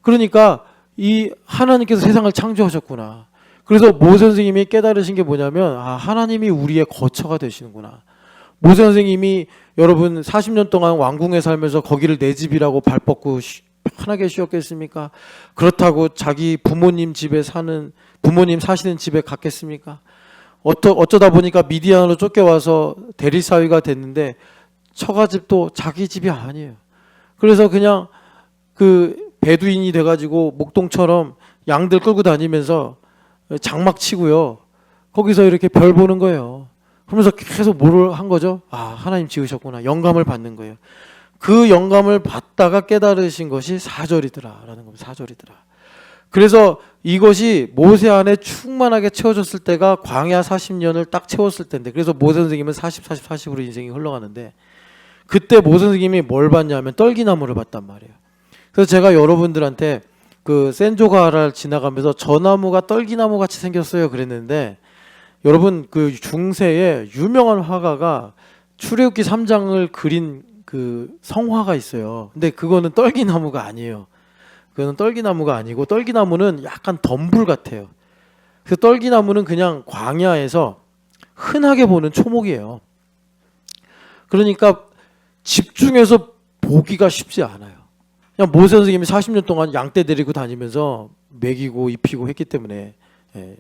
그러니까 이 하나님께서 세상을 창조하셨구나. 그래서 모세 선생님이 깨달으신 게 뭐냐면, 하나님이 우리의 거처가 되시는구나. 모세 선생님이 여러분 40년 동안 왕궁에 살면서 거기를 내 집이라고 발 뻗고 편하게 쉬었겠습니까? 그렇다고 자기 부모님 사시는 집에 갔겠습니까? 어쩌다 보니까 미디안으로 쫓겨와서 대리사위가 됐는데 처가집도 자기 집이 아니에요. 그래서 그냥 그 베두인이 돼가지고 목동처럼 양들 끌고 다니면서 장막 치고요. 거기서 이렇게 별 보는 거예요. 그러면서 계속 뭐를 한 거죠? 아, 하나님 지으셨구나. 영감을 받는 거예요. 그 영감을 받다가 깨달으신 것이 사절이더라라는 겁니다. 사절이더라. 그래서 이것이 모세 안에 충만하게 채워졌을 때가 광야 40년을 딱 채웠을 때인데, 그래서 모세 선생님은 40, 40, 40으로 인생이 흘러가는데, 그때 모세 선생님이 뭘 봤냐면 떨기나무를 봤단 말이에요. 그래서 제가 여러분들한테 그 센조가를 지나가면서 저 나무가 떨기나무 같이 생겼어요 그랬는데, 여러분 그 중세에 유명한 화가가 출애굽기 3장을 그린 그 성화가 있어요. 근데 그거는 떨기나무가 아니에요. 그거는 떨기나무가 아니고, 떨기나무는 약간 덤불 같아요. 그래서 떨기나무는 그냥 광야에서 흔하게 보는 초목이에요. 그러니까 집중해서 보기가 쉽지 않아요. 그냥 모세 선생님이 40년 동안 양떼 데리고 다니면서 먹이고 입히고 했기 때문에. 예.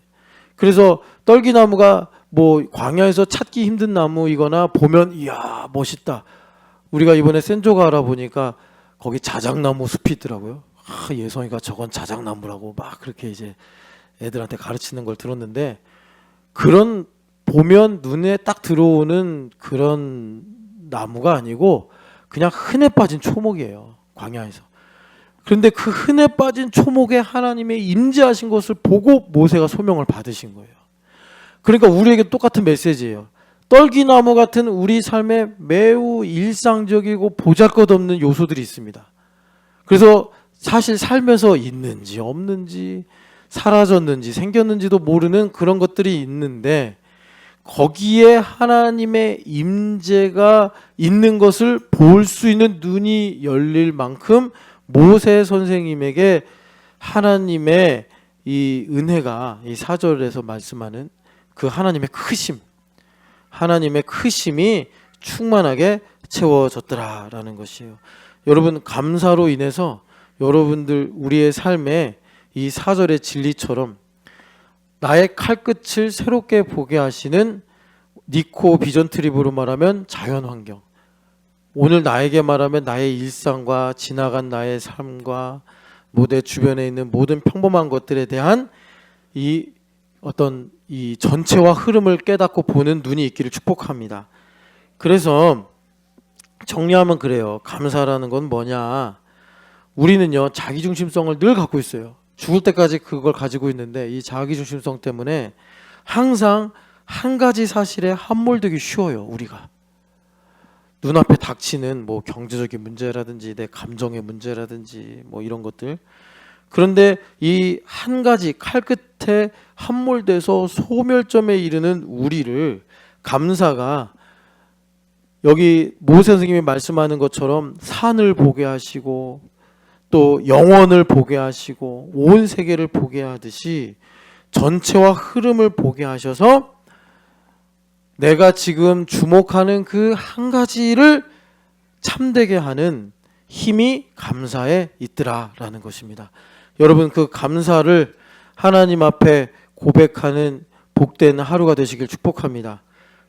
그래서 떨기나무가 뭐 광야에서 찾기 힘든 나무이거나 보면 이야 멋있다. 우리가 이번에 센조가 알아보니까 거기 자작나무 숲이 있더라고요. 아, 예성이가 저건 자작나무라고 막 그렇게 이제 애들한테 가르치는 걸 들었는데, 그런 보면 눈에 딱 들어오는 그런 나무가 아니고 그냥 흔해 빠진 초목이에요, 광야에서. 그런데 그 흔해 빠진 초목에 하나님의 임재하신 것을 보고 모세가 소명을 받으신 거예요. 그러니까 우리에게 똑같은 메시지예요. 떨기나무 같은 우리 삶에 매우 일상적이고 보잘것없는 요소들이 있습니다. 그래서 사실 살면서 있는지 없는지 사라졌는지 생겼는지도 모르는 그런 것들이 있는데, 거기에 하나님의 임재가 있는 것을 볼 수 있는 눈이 열릴 만큼 모세 선생님에게 하나님의 이 은혜가, 이 4절에서 말씀하는 그 하나님의 크심, 하나님의 크심이 충만하게 채워졌더라라는 것이에요. 여러분, 감사로 인해서 여러분들 우리의 삶에 이 4절의 진리처럼 나의 칼끝을 새롭게 보게 하시는, 니코 비전 트립으로 말하면 자연환경, 오늘 나에게 말하면 나의 일상과 지나간 나의 삶과 내 주변에 있는 모든 평범한 것들에 대한 이 어떤 이 전체와 흐름을 깨닫고 보는 눈이 있기를 축복합니다. 그래서 정리하면 그래요. 감사라는 건 뭐냐? 우리는요, 자기중심성을 늘 갖고 있어요. 죽을 때까지 그걸 가지고 있는데, 이 자기중심성 때문에 항상 한 가지 사실에 함몰되기 쉬워요. 우리가 눈앞에 닥치는 뭐 경제적인 문제라든지 내 감정의 문제라든지 뭐 이런 것들, 그런데 이 한 가지 칼끝에 함몰돼서 소멸점에 이르는 우리를 감사가, 여기 모세 선생님이 말씀하는 것처럼 산을 보게 하시고 또 영원을 보게 하시고 온 세계를 보게 하듯이 전체와 흐름을 보게 하셔서 내가 지금 주목하는 그 한 가지를 참되게 하는 힘이 감사에 있더라라는 것입니다. 여러분, 그 감사를 하나님 앞에 고백하는 복된 하루가 되시길 축복합니다.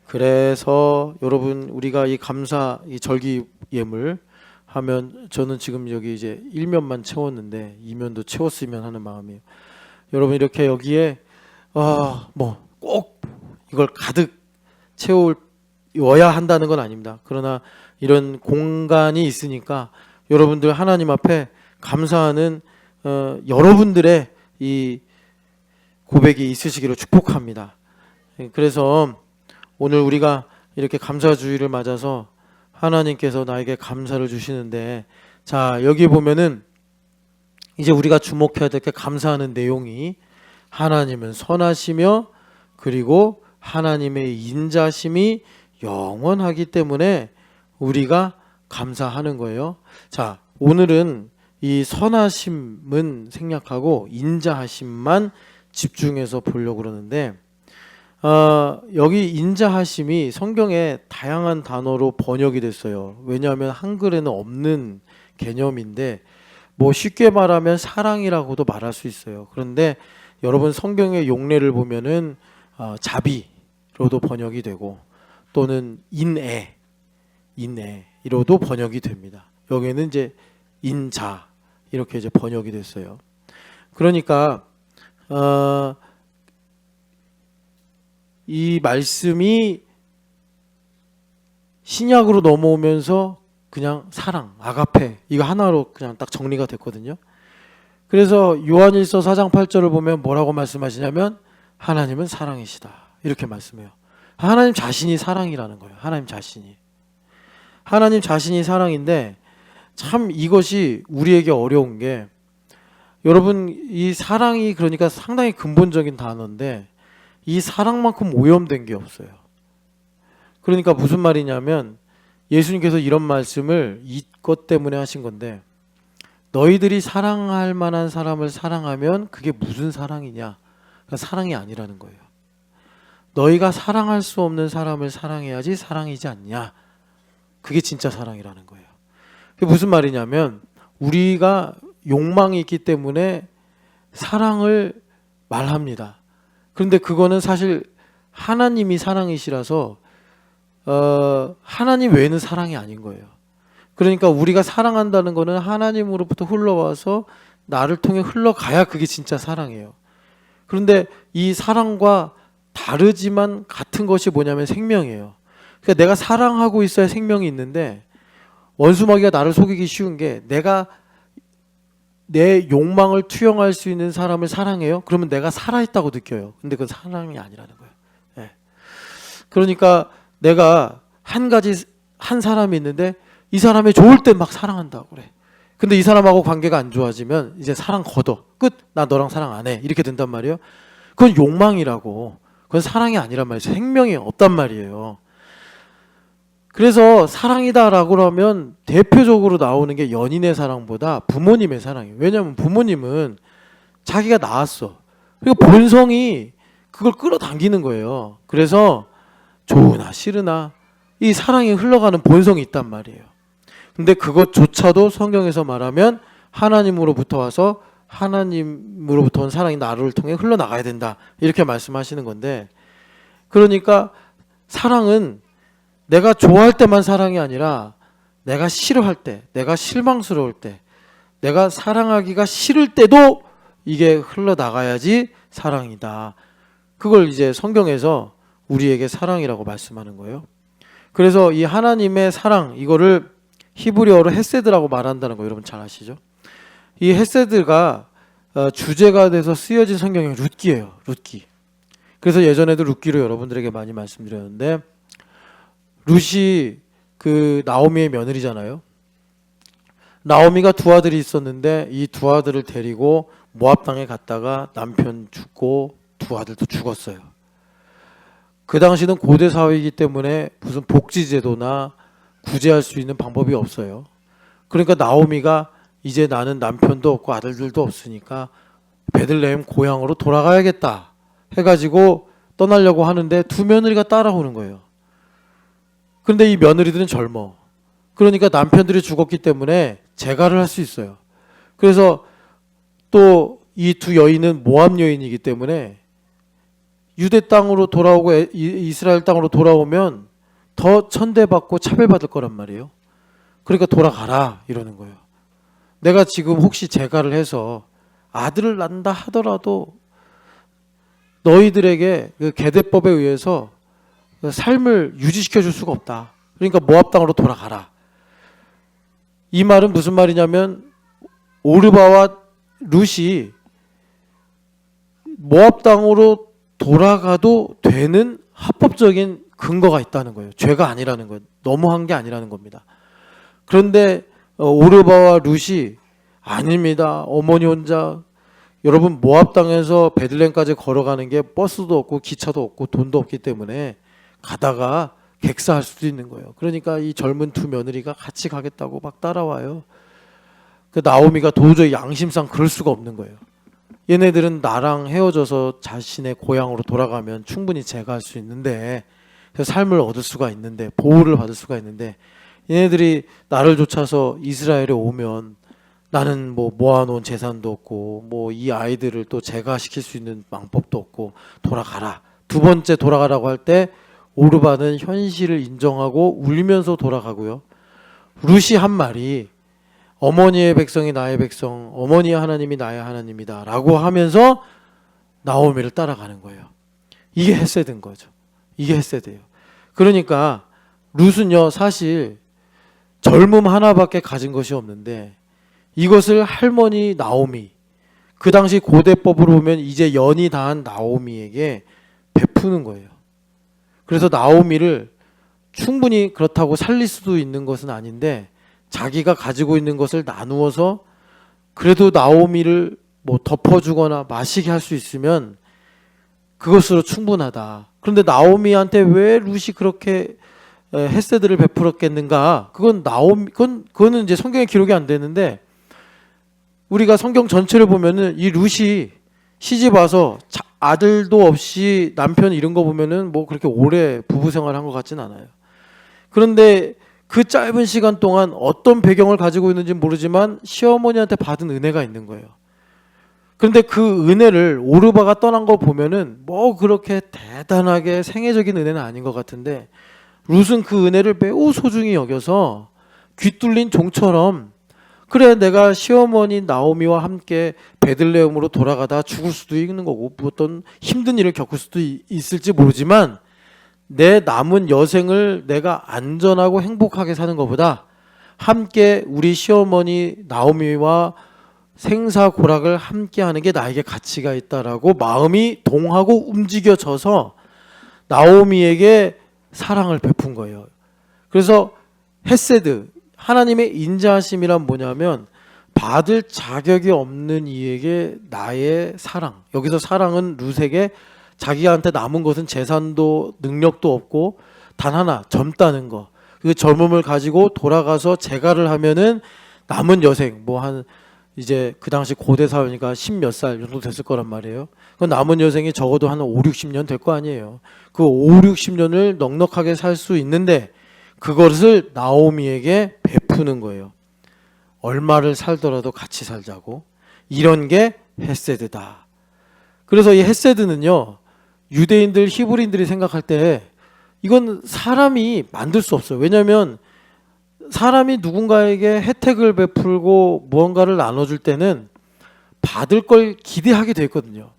그래서 여러분, 우리가 이 감사, 이 절기 예물 하면, 저는 지금 여기 이제 1면만 채웠는데 2면도 채웠으면 하는 마음이에요. 여러분, 이렇게 여기에 뭐 꼭 이걸 가득 채워야 한다는 건 아닙니다. 그러나 이런 공간이 있으니까 여러분들 하나님 앞에 감사하는 여러분들의 이 고백이 있으시기를 축복합니다. 그래서 오늘 우리가 이렇게 감사주의를 맞아서 하나님께서 나에게 감사를 주시는데, 자, 여기 보면은 이제 우리가 주목해야 될 게, 감사하는 내용이 하나님은 선하시며 그리고 하나님의 인자심이 영원하기 때문에 우리가 감사하는 거예요. 자, 오늘은 이 선하심은 생략하고 인자하심만 집중해서 보려고 그러는데, 여기 인자하심이 성경에 다양한 단어로 번역이 됐어요. 왜냐하면 한글에는 없는 개념인데, 뭐 쉽게 말하면 사랑이라고도 말할 수 있어요. 그런데 여러분, 성경의 용례를 보면은 자비로도 번역이 되고 또는 인애로도 번역이 됩니다. 여기에는 이제 인자 이렇게 이제 번역이 됐어요. 그러니까 이 말씀이 신약으로 넘어오면서 그냥 사랑, 아가페 이거 하나로 그냥 딱 정리가 됐거든요. 그래서 요한일서 4장 8절을 보면 뭐라고 말씀하시냐면 하나님은 사랑이시다 이렇게 말씀해요. 하나님 자신이 사랑이라는 거예요. 하나님 자신이 사랑인데 참 이것이 우리에게 어려운 게 여러분 이 사랑이 그러니까 상당히 근본적인 단어인데 이 사랑만큼 오염된 게 없어요. 그러니까 무슨 말이냐면 예수님께서 이런 말씀을 이것 때문에 하신 건데 너희들이 사랑할 만한 사람을 사랑하면 그게 무슨 사랑이냐? 그러니까 사랑이 아니라는 거예요. 너희가 사랑할 수 없는 사람을 사랑해야지 사랑이지 않냐? 그게 진짜 사랑이라는 거예요. 그게 무슨 말이냐면 우리가 욕망이 있기 때문에 사랑을 말합니다. 그런데 그거는 사실 하나님이 사랑이시라서 하나님 외에는 사랑이 아닌 거예요. 그러니까 우리가 사랑한다는 거는 하나님으로부터 흘러와서 나를 통해 흘러가야 그게 진짜 사랑이에요. 그런데 이 사랑과 다르지만 같은 것이 뭐냐면 생명이에요. 그러니까 내가 사랑하고 있어야 생명이 있는데 원수마귀가 나를 속이기 쉬운 게 내가 내 욕망을 투영할 수 있는 사람을 사랑해요. 그러면 내가 살아있다고 느껴요. 근데 그건 사랑이 아니라는 거예요. 네. 그러니까 내가 한 사람이 있는데 이 사람이 좋을 때 막 사랑한다고 그래. 근데 이 사람하고 관계가 안 좋아지면 이제 사랑 걷어. 끝. 나 너랑 사랑 안 해. 이렇게 된단 말이에요. 그건 욕망이라고. 그건 사랑이 아니란 말이에요. 생명이 없단 말이에요. 그래서 사랑이다라고 하면 대표적으로 나오는 게 연인의 사랑보다 부모님의 사랑이에요. 왜냐하면 부모님은 자기가 낳았어. 그리고 본성이 그걸 끌어당기는 거예요. 그래서 좋으나 싫으나 이 사랑이 흘러가는 본성이 있단 말이에요. 근데 그것조차도 성경에서 말하면 하나님으로부터 와서 하나님으로부터 온 사랑이 나를 통해 흘러나가야 된다. 이렇게 말씀하시는 건데 그러니까 사랑은 내가 좋아할 때만 사랑이 아니라 내가 싫어할 때, 내가 실망스러울 때, 내가 사랑하기가 싫을 때도 이게 흘러나가야지 사랑이다. 그걸 이제 성경에서 우리에게 사랑이라고 말씀하는 거예요. 그래서 이 하나님의 사랑 이거를 히브리어로 헤세드라고 말한다는 거 여러분 잘 아시죠? 이 헤세드가 주제가 돼서 쓰여진 성경이 룻기예요. 룻기. 그래서 예전에도 룻기로 여러분들에게 많이 말씀드렸는데 룻이 그 나오미의 며느리잖아요. 나오미가 두 아들이 있었는데 이 두 아들을 데리고 모압 땅에 갔다가 남편 죽고 두 아들도 죽었어요. 그 당시는 고대 사회이기 때문에 무슨 복지 제도나 구제할 수 있는 방법이 없어요. 그러니까 나오미가 이제 나는 남편도 없고 아들들도 없으니까 베들레헴 고향으로 돌아가야겠다 해가지고 떠나려고 하는데 두 며느리가 따라오는 거예요. 그런데 이 며느리들은 젊어. 그러니까 남편들이 죽었기 때문에 재가를 할 수 있어요. 그래서 또 이 두 여인은 모압 여인이기 때문에 유대 땅으로 돌아오고 이스라엘 땅으로 돌아오면 더 천대받고 차별받을 거란 말이에요. 그러니까 돌아가라 이러는 거예요. 내가 지금 혹시 재가를 해서 아들을 낳는다 하더라도 너희들에게 그 계대법에 의해서 삶을 유지시켜 줄 수가 없다. 그러니까 모압 땅으로 돌아가라. 이 말은 무슨 말이냐면 오르바와 룻이 모압 땅으로 돌아가도 되는 합법적인 근거가 있다는 거예요. 죄가 아니라는 거예요. 너무한 게 아니라는 겁니다. 그런데 오르바와 룻이 아닙니다. 어머니 혼자 여러분 모압 땅에서 베들레헴까지 걸어가는 게 버스도 없고 기차도 없고 돈도 없기 때문에 가다가 객사할 수도 있는 거예요. 그러니까 이 젊은 두 며느리가 같이 가겠다고 막 따라와요. 그 나오미가 도저히 양심상 그럴 수가 없는 거예요. 얘네들은 나랑 헤어져서 자신의 고향으로 돌아가면 충분히 재가할 수 있는데 삶을 얻을 수가 있는데 보호를 받을 수가 있는데 얘네들이 나를 쫓아서 이스라엘에 오면 나는 뭐 모아놓은 재산도 없고 뭐 이 아이들을 또 재가시킬 수 있는 방법도 없고 돌아가라. 두 번째 돌아가라고 할 때 오르바는 현실을 인정하고 울면서 돌아가고요. 룻이 한 말이 어머니의 백성이 나의 백성, 어머니의 하나님이 나의 하나님이다 라고 하면서 나오미를 따라가는 거예요. 이게 헤세드인 거죠. 이게 헤세드예요. 그러니까 룻은요, 사실 젊음 하나밖에 가진 것이 없는데 이것을 할머니 나오미, 그 당시 고대법으로 보면 이제 연이 다한 나오미에게 베푸는 거예요. 그래서 나오미를 충분히 그렇다고 살릴 수도 있는 것은 아닌데 자기가 가지고 있는 것을 나누어서 그래도 나오미를 뭐 덮어주거나 마시게 할 수 있으면 그것으로 충분하다. 그런데 나오미한테 왜 룻이 그렇게 헤세드를 베풀었겠는가? 그거는 이제 성경에 기록이 안 되는데 우리가 성경 전체를 보면은 이 룻이 시집 와서 아들도 없이 남편 이런 거 보면은 뭐 그렇게 오래 부부 생활한 것 같진 않아요. 그런데 그 짧은 시간 동안 어떤 배경을 가지고 있는지 모르지만 시어머니한테 받은 은혜가 있는 거예요. 그런데 그 은혜를 오르바가 떠난 거 보면은 뭐 그렇게 대단하게 생애적인 은혜는 아닌 것 같은데 룻은 그 은혜를 매우 소중히 여겨서 귀뚫린 종처럼 그래 내가 시어머니 나오미와 함께 베들레헴으로 돌아가다 죽을 수도 있는 거고 어떤 힘든 일을 겪을 수도 있을지 모르지만 내 남은 여생을 내가 안전하고 행복하게 사는 것보다 함께 우리 시어머니 나오미와 생사고락을 함께 하는 게 나에게 가치가 있다라고 마음이 동하고 움직여져서 나오미에게 사랑을 베푼 거예요. 그래서 헤세드, 하나님의 인자하심이란 뭐냐면 받을 자격이 없는 이에게 나의 사랑. 여기서 사랑은 룻에게 자기한테 남은 것은 재산도 능력도 없고 단 하나 젊다는 거. 그 젊음을 가지고 돌아가서 재가를 하면은 남은 여생 뭐 한 이제 그 당시 고대 사회니까 10몇 살 정도 됐을 거란 말이에요. 그 남은 여생이 적어도 한 5, 60년 될 거 아니에요. 그 5, 60년을 넉넉하게 살 수 있는데 그것을 나오미에게 베푸는 거예요. 얼마를 살더라도 같이 살자고. 이런 게 헤세드다. 그래서 이 헤세드는요, 유대인들, 히브리인들이 생각할 때 이건 사람이 만들 수 없어요. 왜냐하면 사람이 누군가에게 혜택을 베풀고 무언가를 나눠줄 때는 받을 걸 기대하게 돼 있거든요.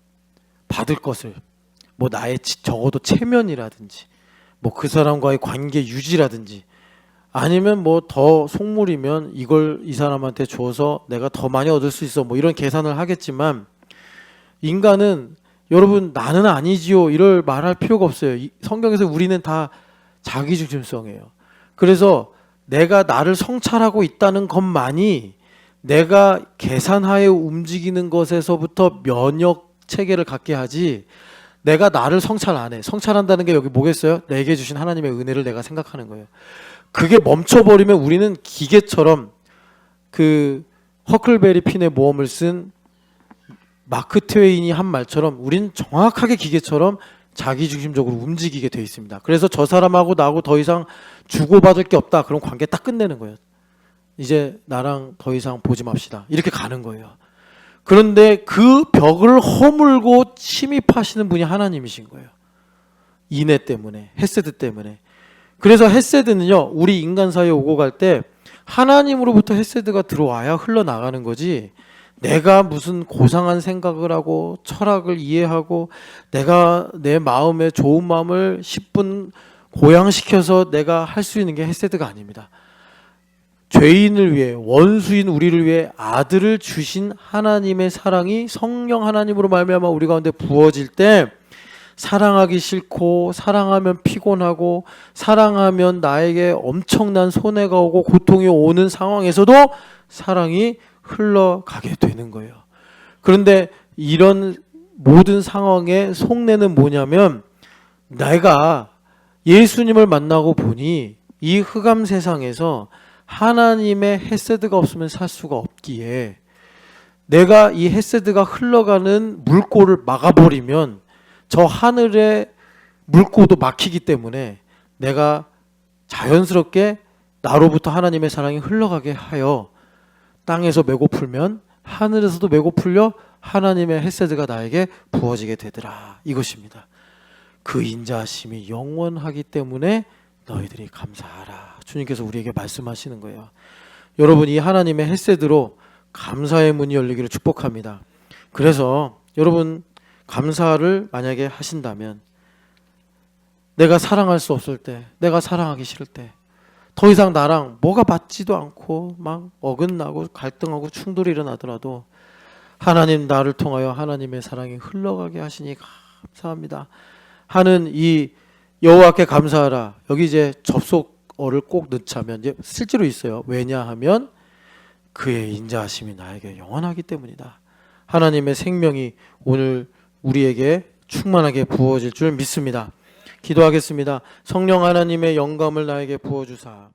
받을 것을. 뭐 나의 적어도 체면이라든지 뭐 그 사람과의 관계 유지라든지 아니면 뭐 더 속물이면 이걸 이 사람한테 줘서 내가 더 많이 얻을 수 있어 뭐 이런 계산을 하겠지만 인간은 여러분 나는 아니지요 이럴 말할 필요가 없어요. 성경에서 우리는 다 자기중심성이에요. 그래서 내가 나를 성찰하고 있다는 것만이 내가 계산하에 움직이는 것에서부터 면역 체계를 갖게 하지 내가 나를 성찰 안 해. 성찰한다는 게 여기 뭐겠어요? 내게 주신 하나님의 은혜를 내가 생각하는 거예요. 그게 멈춰버리면 우리는 기계처럼 그 허클베리 핀의 모험을 쓴 마크 트웨인이 한 말처럼 우린 정확하게 기계처럼 자기중심적으로 움직이게 돼 있습니다. 그래서 저 사람하고 나하고 더 이상 주고받을 게 없다. 그럼 관계 딱 끝내는 거예요. 이제 나랑 더 이상 보지 맙시다. 이렇게 가는 거예요. 그런데 그 벽을 허물고 침입하시는 분이 하나님이신 거예요. 인애 때문에, 헤세드 때문에. 그래서 헤세드는요, 우리 인간 사이에 오고 갈 때 하나님으로부터 헤세드가 들어와야 흘러나가는 거지 내가 무슨 고상한 생각을 하고 철학을 이해하고 내가 내 마음에 좋은 마음을 10분 고양시켜서 내가 할 수 있는 게 헤세드가 아닙니다. 죄인을 위해 원수인 우리를 위해 아들을 주신 하나님의 사랑이 성령 하나님으로 말미암아 우리 가운데 부어질 때 사랑하기 싫고 사랑하면 피곤하고 사랑하면 나에게 엄청난 손해가 오고 고통이 오는 상황에서도 사랑이 흘러가게 되는 거예요. 그런데 이런 모든 상황의 속내는 뭐냐면 내가 예수님을 만나고 보니 이 흑암 세상에서 하나님의 헤세드가 없으면 살 수가 없기에 내가 이 헤세드가 흘러가는 물꼬를 막아버리면 저 하늘의 물꼬도 막히기 때문에 내가 자연스럽게 나로부터 하나님의 사랑이 흘러가게 하여 땅에서 메고 풀면 하늘에서도 메고 풀려 하나님의 헤세드가 나에게 부어지게 되더라. 이것입니다. 그 인자하심이 영원하기 때문에 너희들이 감사하라. 주님께서 우리에게 말씀하시는 거예요. 여러분 이 하나님의 헤세드로 감사의 문이 열리기를 축복합니다. 그래서 여러분 감사를 만약에 하신다면 내가 사랑할 수 없을 때, 내가 사랑하기 싫을 때, 더 이상 나랑 뭐가 맞지도 않고 막 어긋나고 갈등하고 충돌이 일어나더라도 하나님 나를 통하여 하나님의 사랑이 흘러가게 하시니 감사합니다 하는 이 여호와께 감사하라. 여기 이제 접속어를 꼭 넣자면 이제 실제로 있어요. 왜냐하면 그의 인자하심이 나에게 영원하기 때문이다. 하나님의 생명이 오늘 우리에게 충만하게 부어질 줄 믿습니다. 기도하겠습니다. 성령 하나님의 영감을 나에게 부어주사